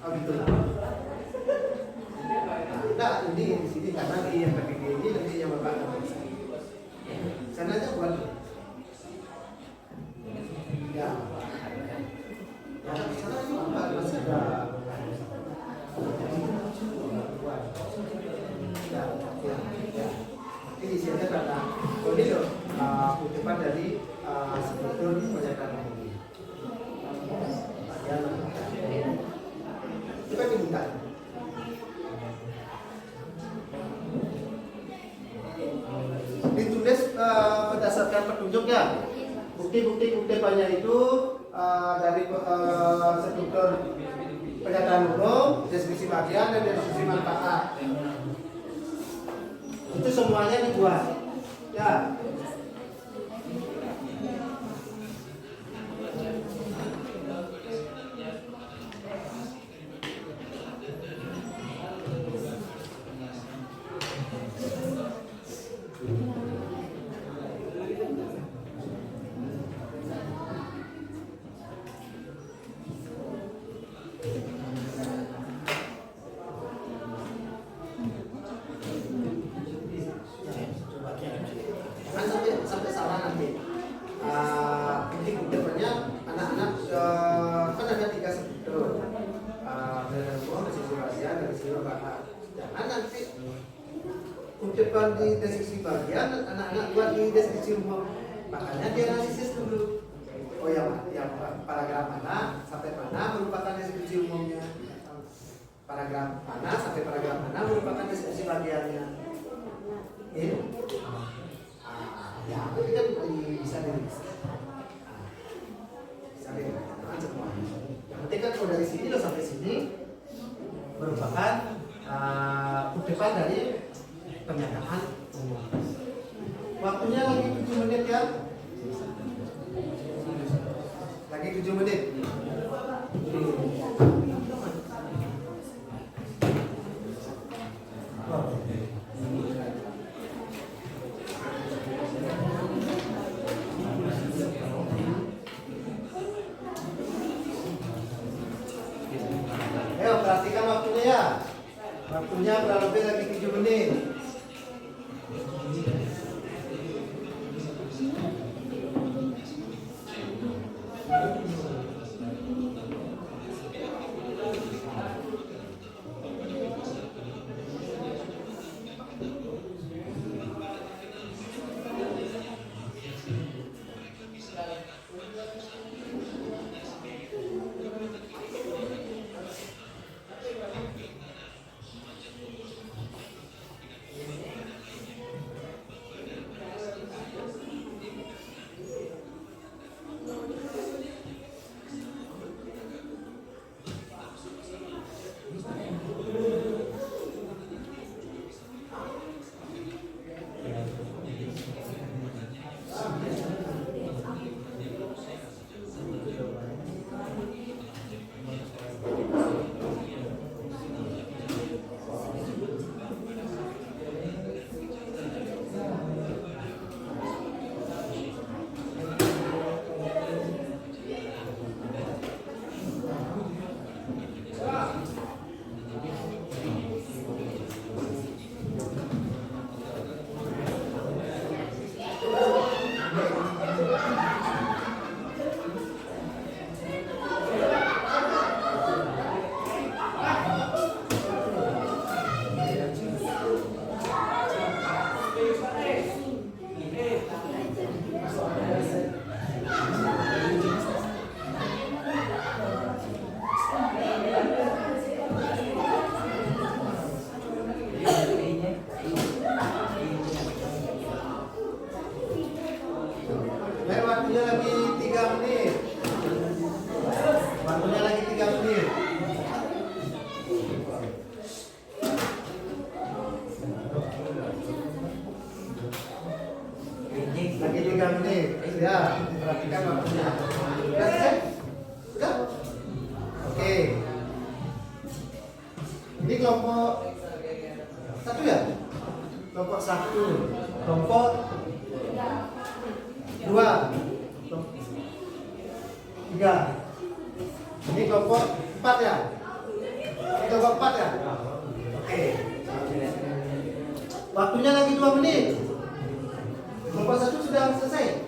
Oh gitu lah. Nah ini di sini karena di yang ketiga ini nanti yang bapak sana aja buat. Ya. Ya sana juga masih ada. Ini isinya kata ini loh kutipan dari struktur pernyataan ini. Coba dibuka. Ditulis berdasarkan petunjuknya. Bukti banyak itu dari struktur pernyataan umum, deskripsi bagian dan deskripsi manfaat. Itu semuanya dibuat. Ya. Sampai salah nanti. Depannya anak-anak kan ada 3 struktur. Dari umum, deskripsi bagian, dari sisi bahan. Jangan nanti kutipan di deskripsi bagian, anak-anak buat di deskripsi umum. Makanya dia analisis dulu. Oh yang paragraf mana sampai mana merupakan deskripsi umumnya. Paragraf mana sampai paragraf mana merupakan deskripsi bagiannya. Ini. Ya, tapi kan bisa dirilis. Bisa dirilis. Yang penting kan kalau dari sini lo sampai sini merupakan kutipan dari pernyataan umum. Waktunya lagi 7 menit ya. Lagi 7 menit. Ayo perhatikan waktunya ya. Waktunya kurang lebih lagi 7 menit. Ini kelompok satu ya? Kelompok satu, kelompok dua, tiga. Ini kelompok empat ya? Ini kelompok empat ya? Oke. Waktunya lagi 2 menit. Kelompok satu sudah selesai.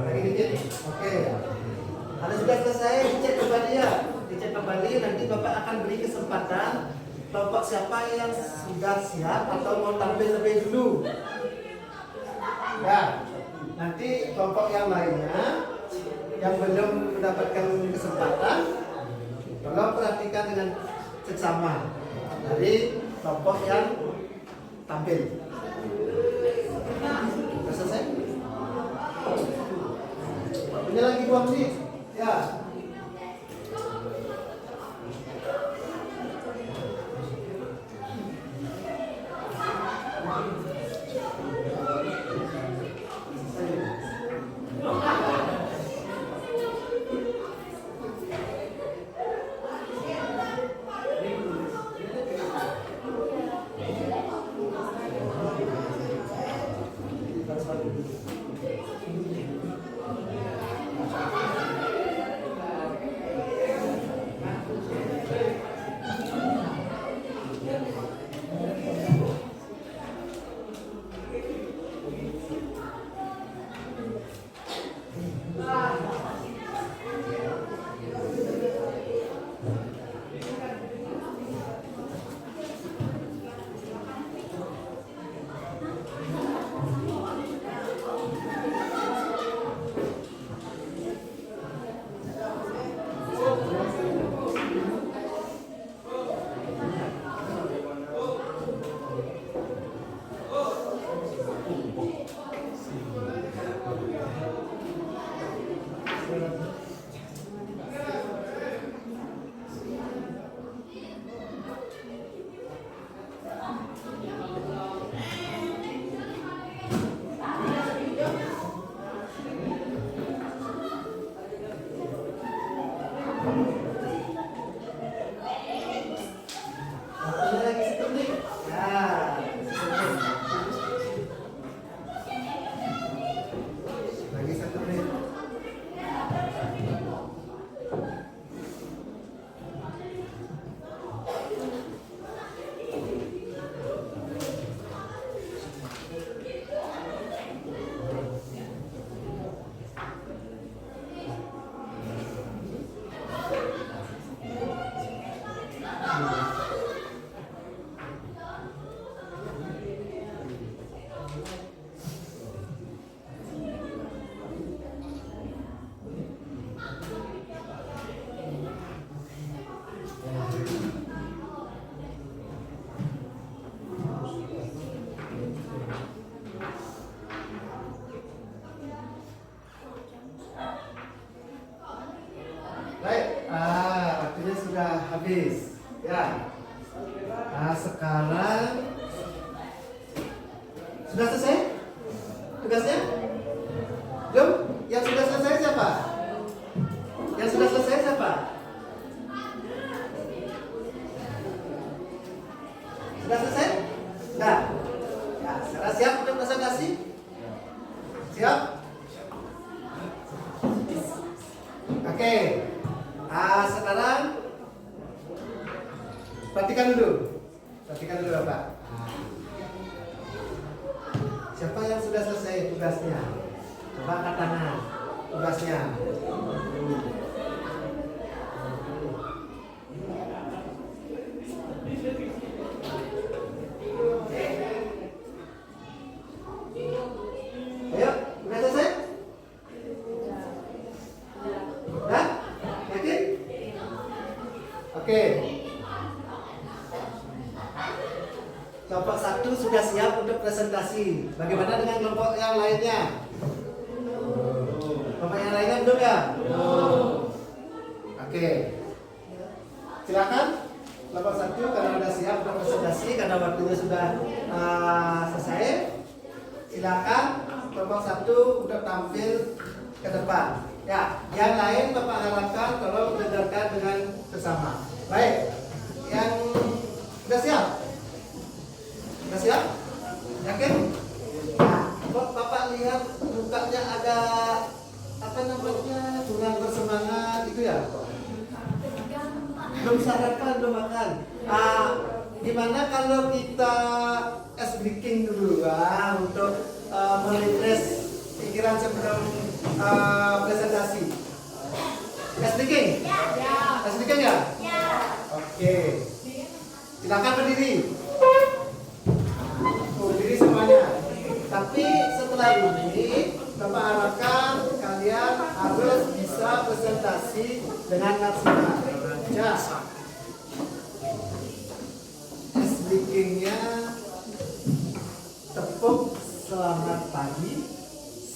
Lagi dikit. Oke. Kalau sudah selesai, dicek kembali ya. Dicek kembali, nanti Bapak akan beri kesempatan kelompok siapa yang sudah siap atau mau tampil lebih dulu. Ya, nanti kelompok yang lainnya yang belum mendapatkan kesempatan, tolong perhatikan dengan seksama dari kelompok yang tampil. Sudah selesai? Waktunya lagi 2 menit. Ya. Waktunya lagi 1 menit. Ya, 1 menit. Lagi 1 menit. Baik, waktunya sudah habis. Ya. Sekarang sudah selesai tugasnya? Belum? Yang sudah selesai siapa? Yang sudah selesai siapa? Sudah selesai? Sudah. Ya, sekarang siap untuk presentasi? Siap? Oke. Sekarang perhatikan dulu. Perhatikan dulu Bapak. Siapa yang sudah selesai tugasnya? Coba angkat tangan. Tugasnya. Ayo, udah selesai? Udah? Yakin? Oke. Kelompok satu sudah siap untuk presentasi. Bagaimana dengan kelompok yang lainnya? Kelompok yang lainnya belum ya? Oke. Silakan. Kelompok satu karena sudah siap untuk presentasi karena waktunya sudah selesai. Silakan kelompok satu untuk tampil ke depan. Ya, yang lain Bapak harapkan tolong mendengarkan dengan sesama. Baik. Yang lapangan. Gimana kalau kita ice breaking dulu untuk merefresh pikiran sebelum presentasi. Ice breaking? Ya. Ice breaking ya? Ya. Oke. Silakan berdiri. Berdiri semuanya. Tapi setelah ini Bapak harapkan kalian harus bisa presentasi dengan maksimal. Ya. Speakingnya tepuk selamat pagi,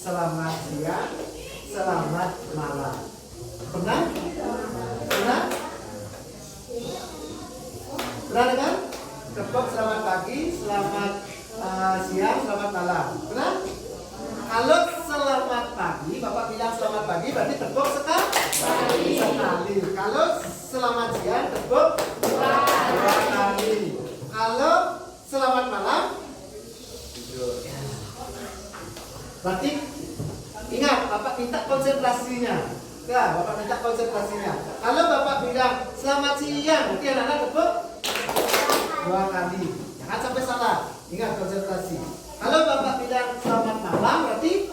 selamat siang, selamat malam. Pernah? Pernah? Pernah kan? Tepuk selamat pagi, selamat siang, selamat malam. Pernah? Kalau selamat pagi, Bapak bilang selamat pagi, berarti tepuk sekali. Kalau selamat siang, tepuk dua kali. Kalau selamat malam, berarti ingat, Bapak minta konsentrasinya. Ya, Bapak minta konsentrasinya. Kalau Bapak bilang selamat siang, berarti anak-anak tepuk dua kali. Jangan sampai salah. Ingat konsentrasi. Kalau Bapak bilang selamat malam, berarti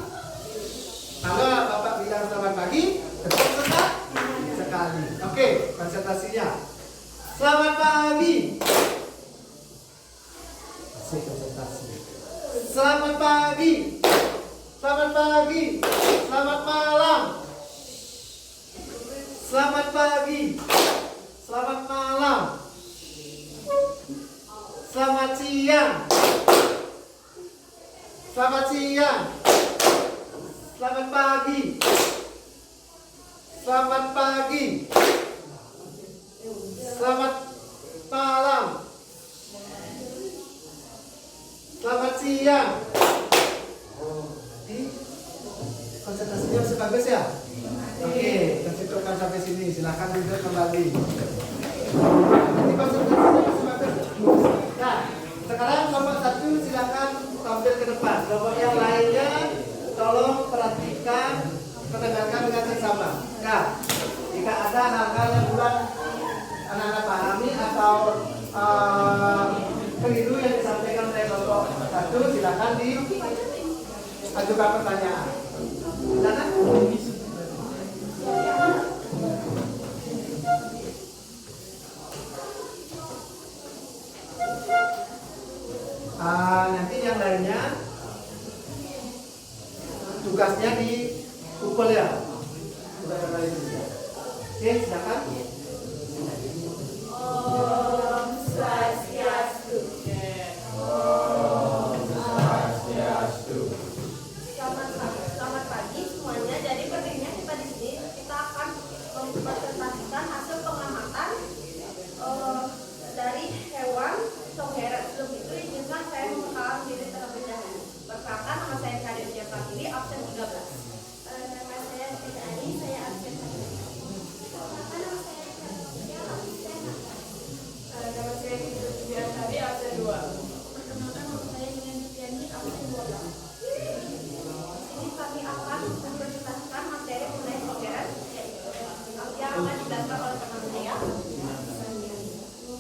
kalau Bapak bilang selamat pagi, tepuk sekali. Oke, konsentrasinya. Selamat pagi. Masih konsentrasi. Selamat pagi. Selamat pagi. Selamat malam. Selamat pagi. Selamat malam. Selamat siang. Selamat siang. Selamat pagi. Selamat pagi. Selamat malam. Selamat siang. Konsentrasinya masih bagus ya? Oke, kita cukupkan sampai sini. Silahkan duduk kembali. Nanti konsentrasinya masih bagus. Nah, sekarang kelompok 1 silahkan tampil ke depan. Kelompok yang lainnya tolong perhatikan, mendengarkan dengan seksama. Nah, jika ada hal-hal yang kurang anak-anak pahami atau keliru yang disampaikan oleh kelompok 1, silakan diajukan pertanyaan. Silakan. Nanti yang lainnya tugasnya dikumpul ya. Tugas yang lain. Oke, silakan. Om Swastiastu. Selamat pagi semuanya. Jadi pentingnya kita di sini kita akan mempresentasikan hasil pengamatan dari hewan songheret. Sebelum itu izinkan saya memperkenalkan diri terlebih dahulu. Perkenalkan, nama saya Kadesia Pratili, absen 13. Nama saya Siti Ani, saya absen 1. Perkenalkan, nama saya Kadesia, absen 4. Nama saya Fitur Biasari, absen 2. Perkenalkan, nama saya Dengan Dipiani, absen 12. Ini kami akan mempresentasikan materi mengenai songheret yang akan dijelaskan oleh teman saya.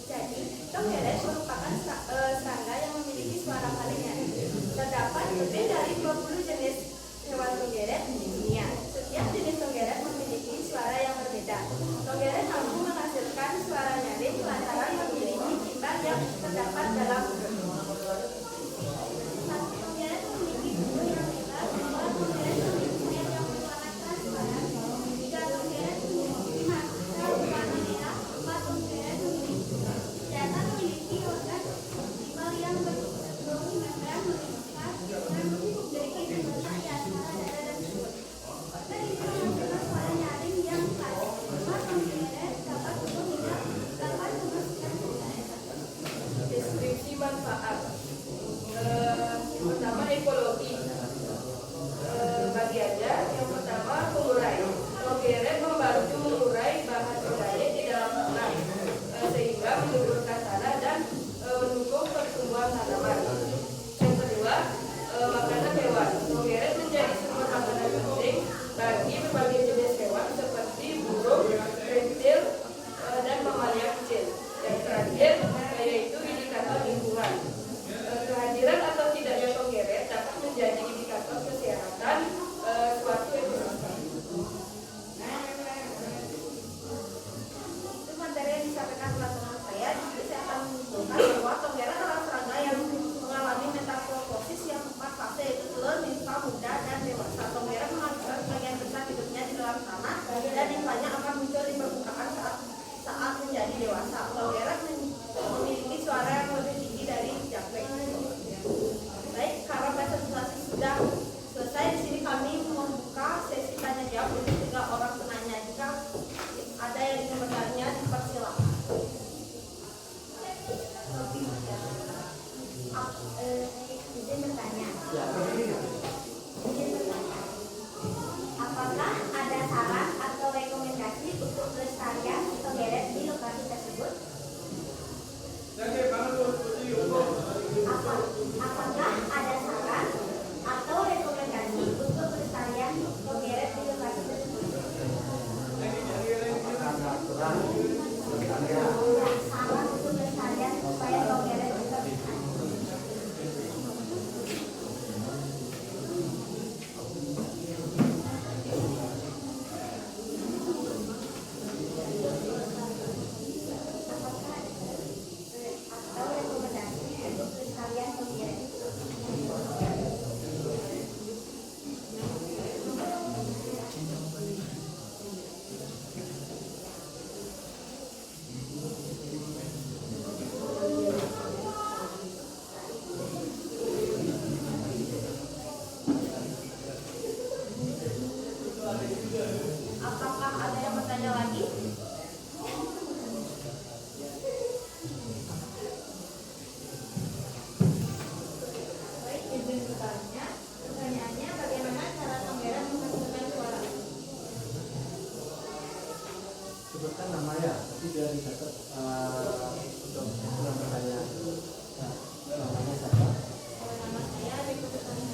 Jadi, songheret merupakan serangga yang memiliki suara paling nyaring. Terdapat lebih dari 20 jenis hewan songheret di dunia. Setiap jenis songheret memiliki suara yang berbeda. Songheret mampu menghasilkan suara nyaring lantaran memiliki timbal yang terdapat dalam songheret memiliki tubuh yang lebar. Dua songheret memiliki sayap yang berwarna transparan. Tiga songheret memiliki mata berwarna merah. Empat songheret memiliki datar memiliki organ timbal yang berbau membran melimpah dan memiliki letak di antara dada dan perut. Organ ini menghasilkan suara nyaring yang khas. Lima songheret dapat tumbuh hingga 8,9 cm. Deskripsi Izin bertanya. Ya, begini. Izin bertanya. Apakah ada saran atau rekomendasi untuk pelestarian togelet di lokasi tersebut? Apakah ada saran atau rekomendasi untuk pelestarian togelet di lokasi tersebut? Ada aturan pelestarian. Saran untuk pelestarian supaya togelet tetap bertahan. Atau rekomendasi untuk pelestarian togelet. Apakah ada yang bertanya lagi? Baik, izin bertanya. Pertanyaannya, bagaimana cara togelet menghasilkan suara? Sebutkan namanya, tapi biar dicatat untuk yang pertanyaan. Nah, namanya siapa? Nama saya Riko Susanti.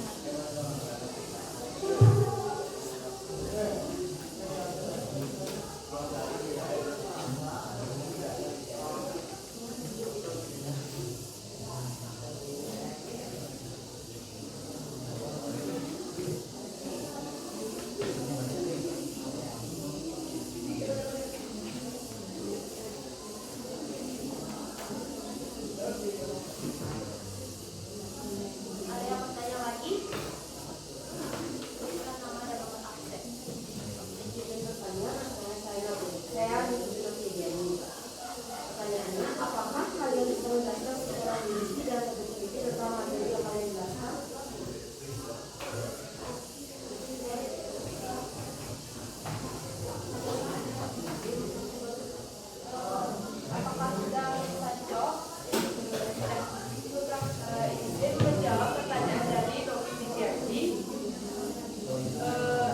Ada yang bertanya lagi? Tuliskan nama dan nomor absen. Izin bertanya, saya Nusantara Fidiani. Pertanyaannya, apakah kalian bisa menjelaskan secara rinci dan lebih teliti tentang materi yang kalian jelaskan? Apakah sudah menjawab? Izin menjawab pertanyaan dari Novi Widianti.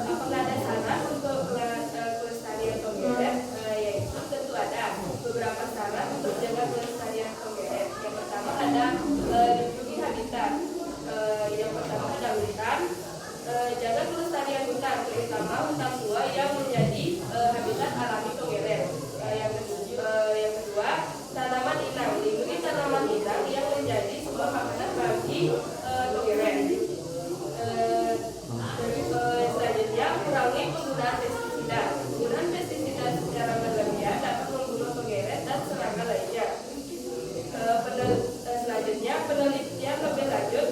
Apakah ada saran untuk pelestarian togelet? Yaitu tentu ada beberapa saran untuk jaga pelestarian togelet. Yang pertama ada lindungi habitat. Yang pertama ada hutan. Jaga pelestarian hutan, terutama hutan tua yang menjadi habitat alami togelet. Yang kedua, tanaman inang. Lindungi tanaman inang yang menjadi sumber makanan bagi togelet. Selanjutnya, kurangi penggunaan pestisida. Penggunaan pestisida secara berlebihan dapat membunuh togelet dan serangga lainnya. Selanjutnya, penelitian lebih lanjut.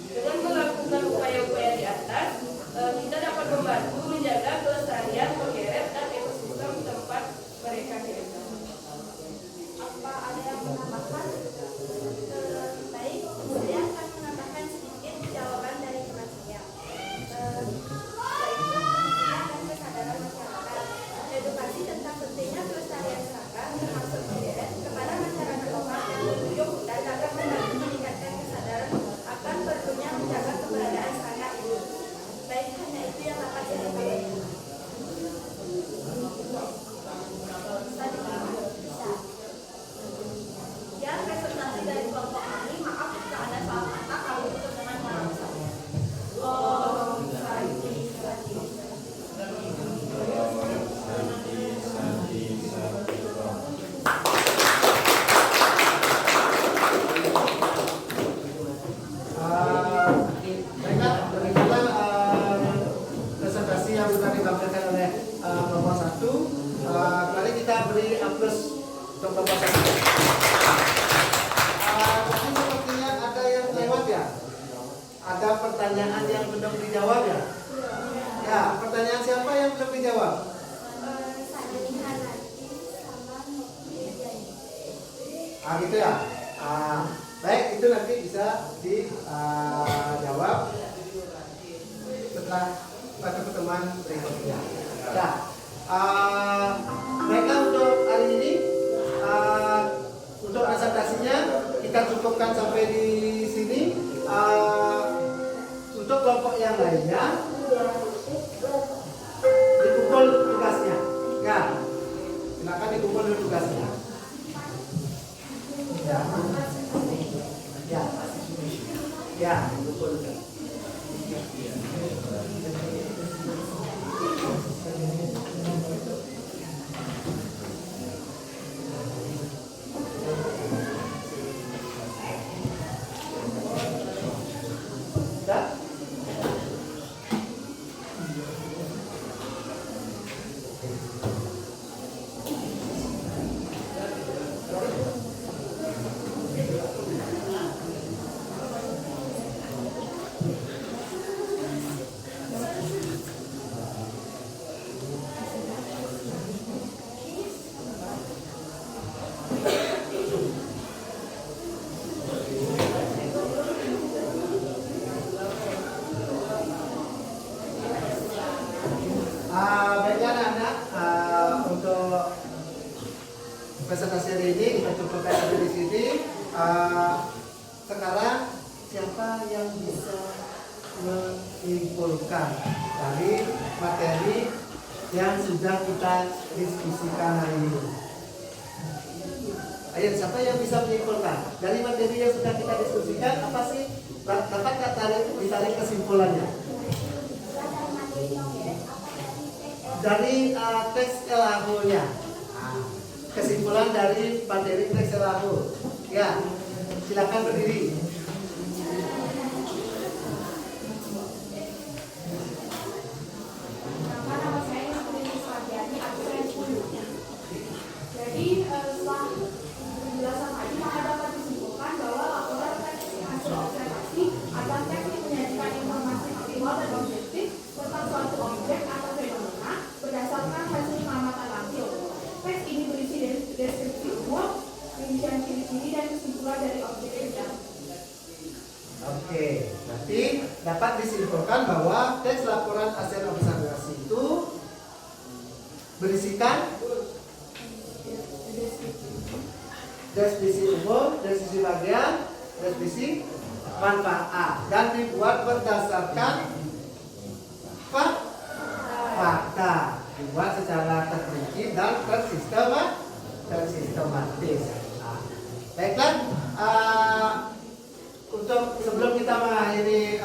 Dengan melakukan upaya-upaya di atas, kita dapat membantu menjaga kelestarian togelet dan ekosistem tempat mereka hidup. Apa ada yang menambahkan? Baik, saya akan menambahkan sedikit jawaban dari teman saya. Yaitu meningkatkan kesadaran masyarakat. Edukasi tentang pentingnya kelestarian serangga termasuk togelet kepada masyarakat lokal yang berkunjung dan dapat membantu meningkatkan kesadaran akan perlunya menjaga keberadaan serangga itu. Baik, hanya itu yang dapat saya sampaikan. Bisa diterima? Bisa. Ya, presentasi dari kelompok kami. Maaf jika ada salah kata, kami tutup dengan malam saya. Baiklah, demikianlah presentasi yang sudah ditampilkan oleh kelompok 1. Mari kita beri aplaus untuk kelompok 1. Tapi sepertinya ada yang lewat ya. Ada pertanyaan yang belum dijawab ya. Ya, pertanyaan siapa yang belum dijawab? Saya Hanati sama Novi Widianti. Gitu ya. Baik, itu nanti bisa dijawab setelah pada pertemuan berikutnya. Ya, baiklah untuk simpulkan sampai di sini. Untuk kelompok yang lainnya dikumpul tugasnya. Ya, silakan dikumpul dulu tugasnya. Ya, ya, ya, dikumpul. Baiklah anak-anak, untuk presentasi hari ini kita cukupkan sampai di sini. Sekarang siapa yang bisa menyimpulkan dari materi yang sudah kita diskusikan hari ini? Ayo, siapa yang bisa menyimpulkan dari materi yang sudah kita diskusikan? Apa sih dapat ditarik kesimpulannya? Dari teks LAHO-nya, kesimpulan dari materi teks LAHO. Ya, silakan berdiri. Nama saya Putri Sarjani, absen 10. Jadi setelah penjelasan tadi maka dapat disimpulkan bahwa laporan teks hasil observasi adalah teks yang menyajikan informasi aktual dan objektif tentang suatu objek atau fenomena berdasarkan hasil pengamatan langsung. Teks ini berisi deskripsi umum, rincian ciri-ciri dan kesimpulan dari objek yang. Oke, berarti dapat disimpulkan bahwa teks laporan hasil observasi itu berisikan deskripsi umum, deskripsi bagian, deskripsi manfaat, dan dibuat berdasarkan fakta, dibuat secara terperinci dan tersistematis. Baiklah, untuk sebelum kita mengakhiri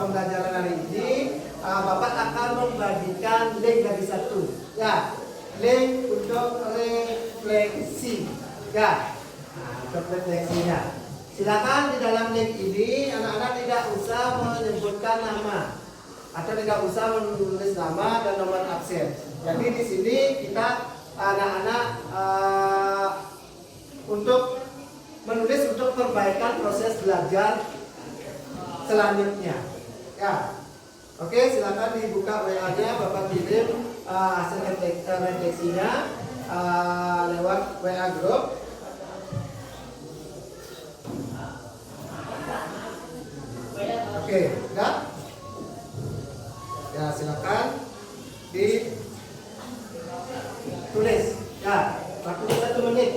pembelajaran hari ini, Bapak akan membagikan link dari satu, ya, link untuk refleksi, ya, untuk refleksinya. Silakan di dalam link ini anak-anak tidak usah menyebutkan nama atau tidak usah menulis nama dan nomor absen. Jadi di sini kita anak-anak untuk menulis untuk perbaikan proses belajar selanjutnya. Ya, oke, silakan dibuka WA-nya, Bapak kirim hasil refleksinya lewat WA grup. Oke, ya. Ya, silakan ditulis. Ya, waktu 1 menit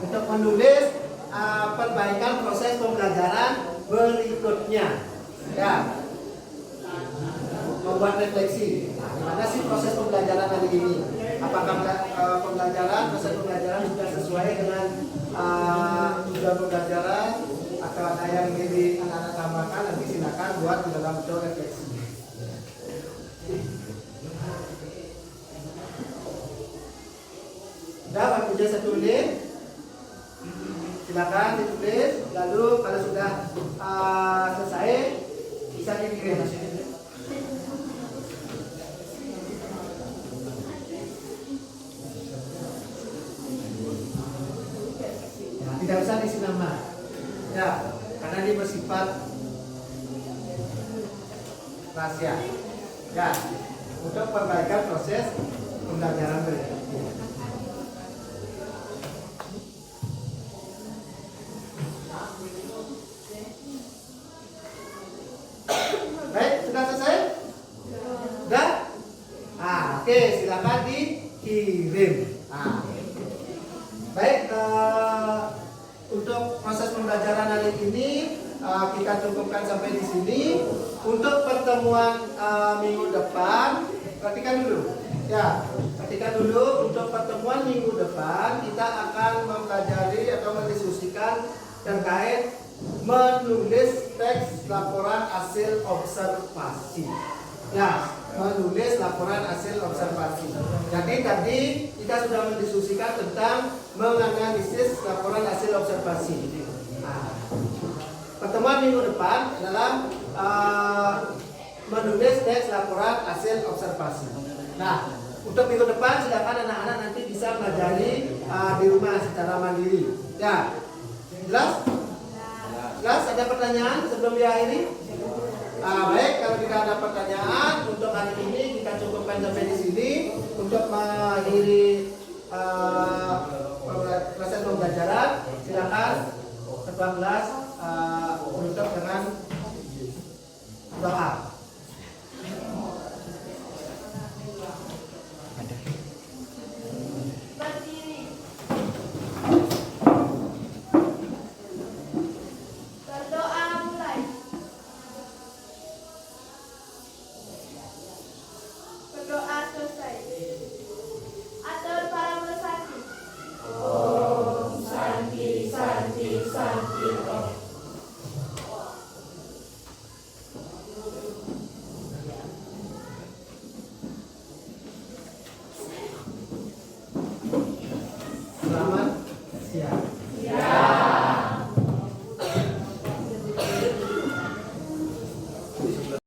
untuk menulis perbaikan proses pembelajaran berikutnya. Ya, membuat refleksi. Gimana sih proses pembelajaran hari ini? Apakah proses pembelajaran sudah sesuai dengan tujuan pembelajaran atau ada yang ingin anak-anak tambahkan? Nanti silakan buat di dalam bentuk refleksi. Sudah waktunya 1 menit. Silakan ditulis. Lalu kalau sudah selesai bisa dikirim. Ya, tidak usah diisi nama. Ya, karena dia bersifat rahasia. Ya, untuk perbaikan proses pembelajaran berikutnya. Baik, sudah selesai? Sudah? Oke, silakan dikirim. Baik, untuk proses pembelajaran hari ini kita cukupkan sampai di sini. Untuk pertemuan minggu depan, perhatikan dulu. Ya, perhatikan dulu. Untuk pertemuan minggu depan kita akan mempelajari atau mendiskusikan terkait menulis teks laporan hasil observasi. Ya, menulis laporan hasil observasi. Jadi tadi kita sudah mendiskusikan tentang menganalisis laporan hasil observasi. Nah, pertemuan minggu depan adalah menulis teks laporan hasil observasi. Nah, untuk minggu depan silakan anak-anak nanti bisa pelajari di rumah secara mandiri. Ya, jelas? Jelas? Ada pertanyaan sebelum diakhiri? Baik, kalau tidak ada pertanyaan untuk hari ini kita cukupkan sampai di sini untuk mengakhiri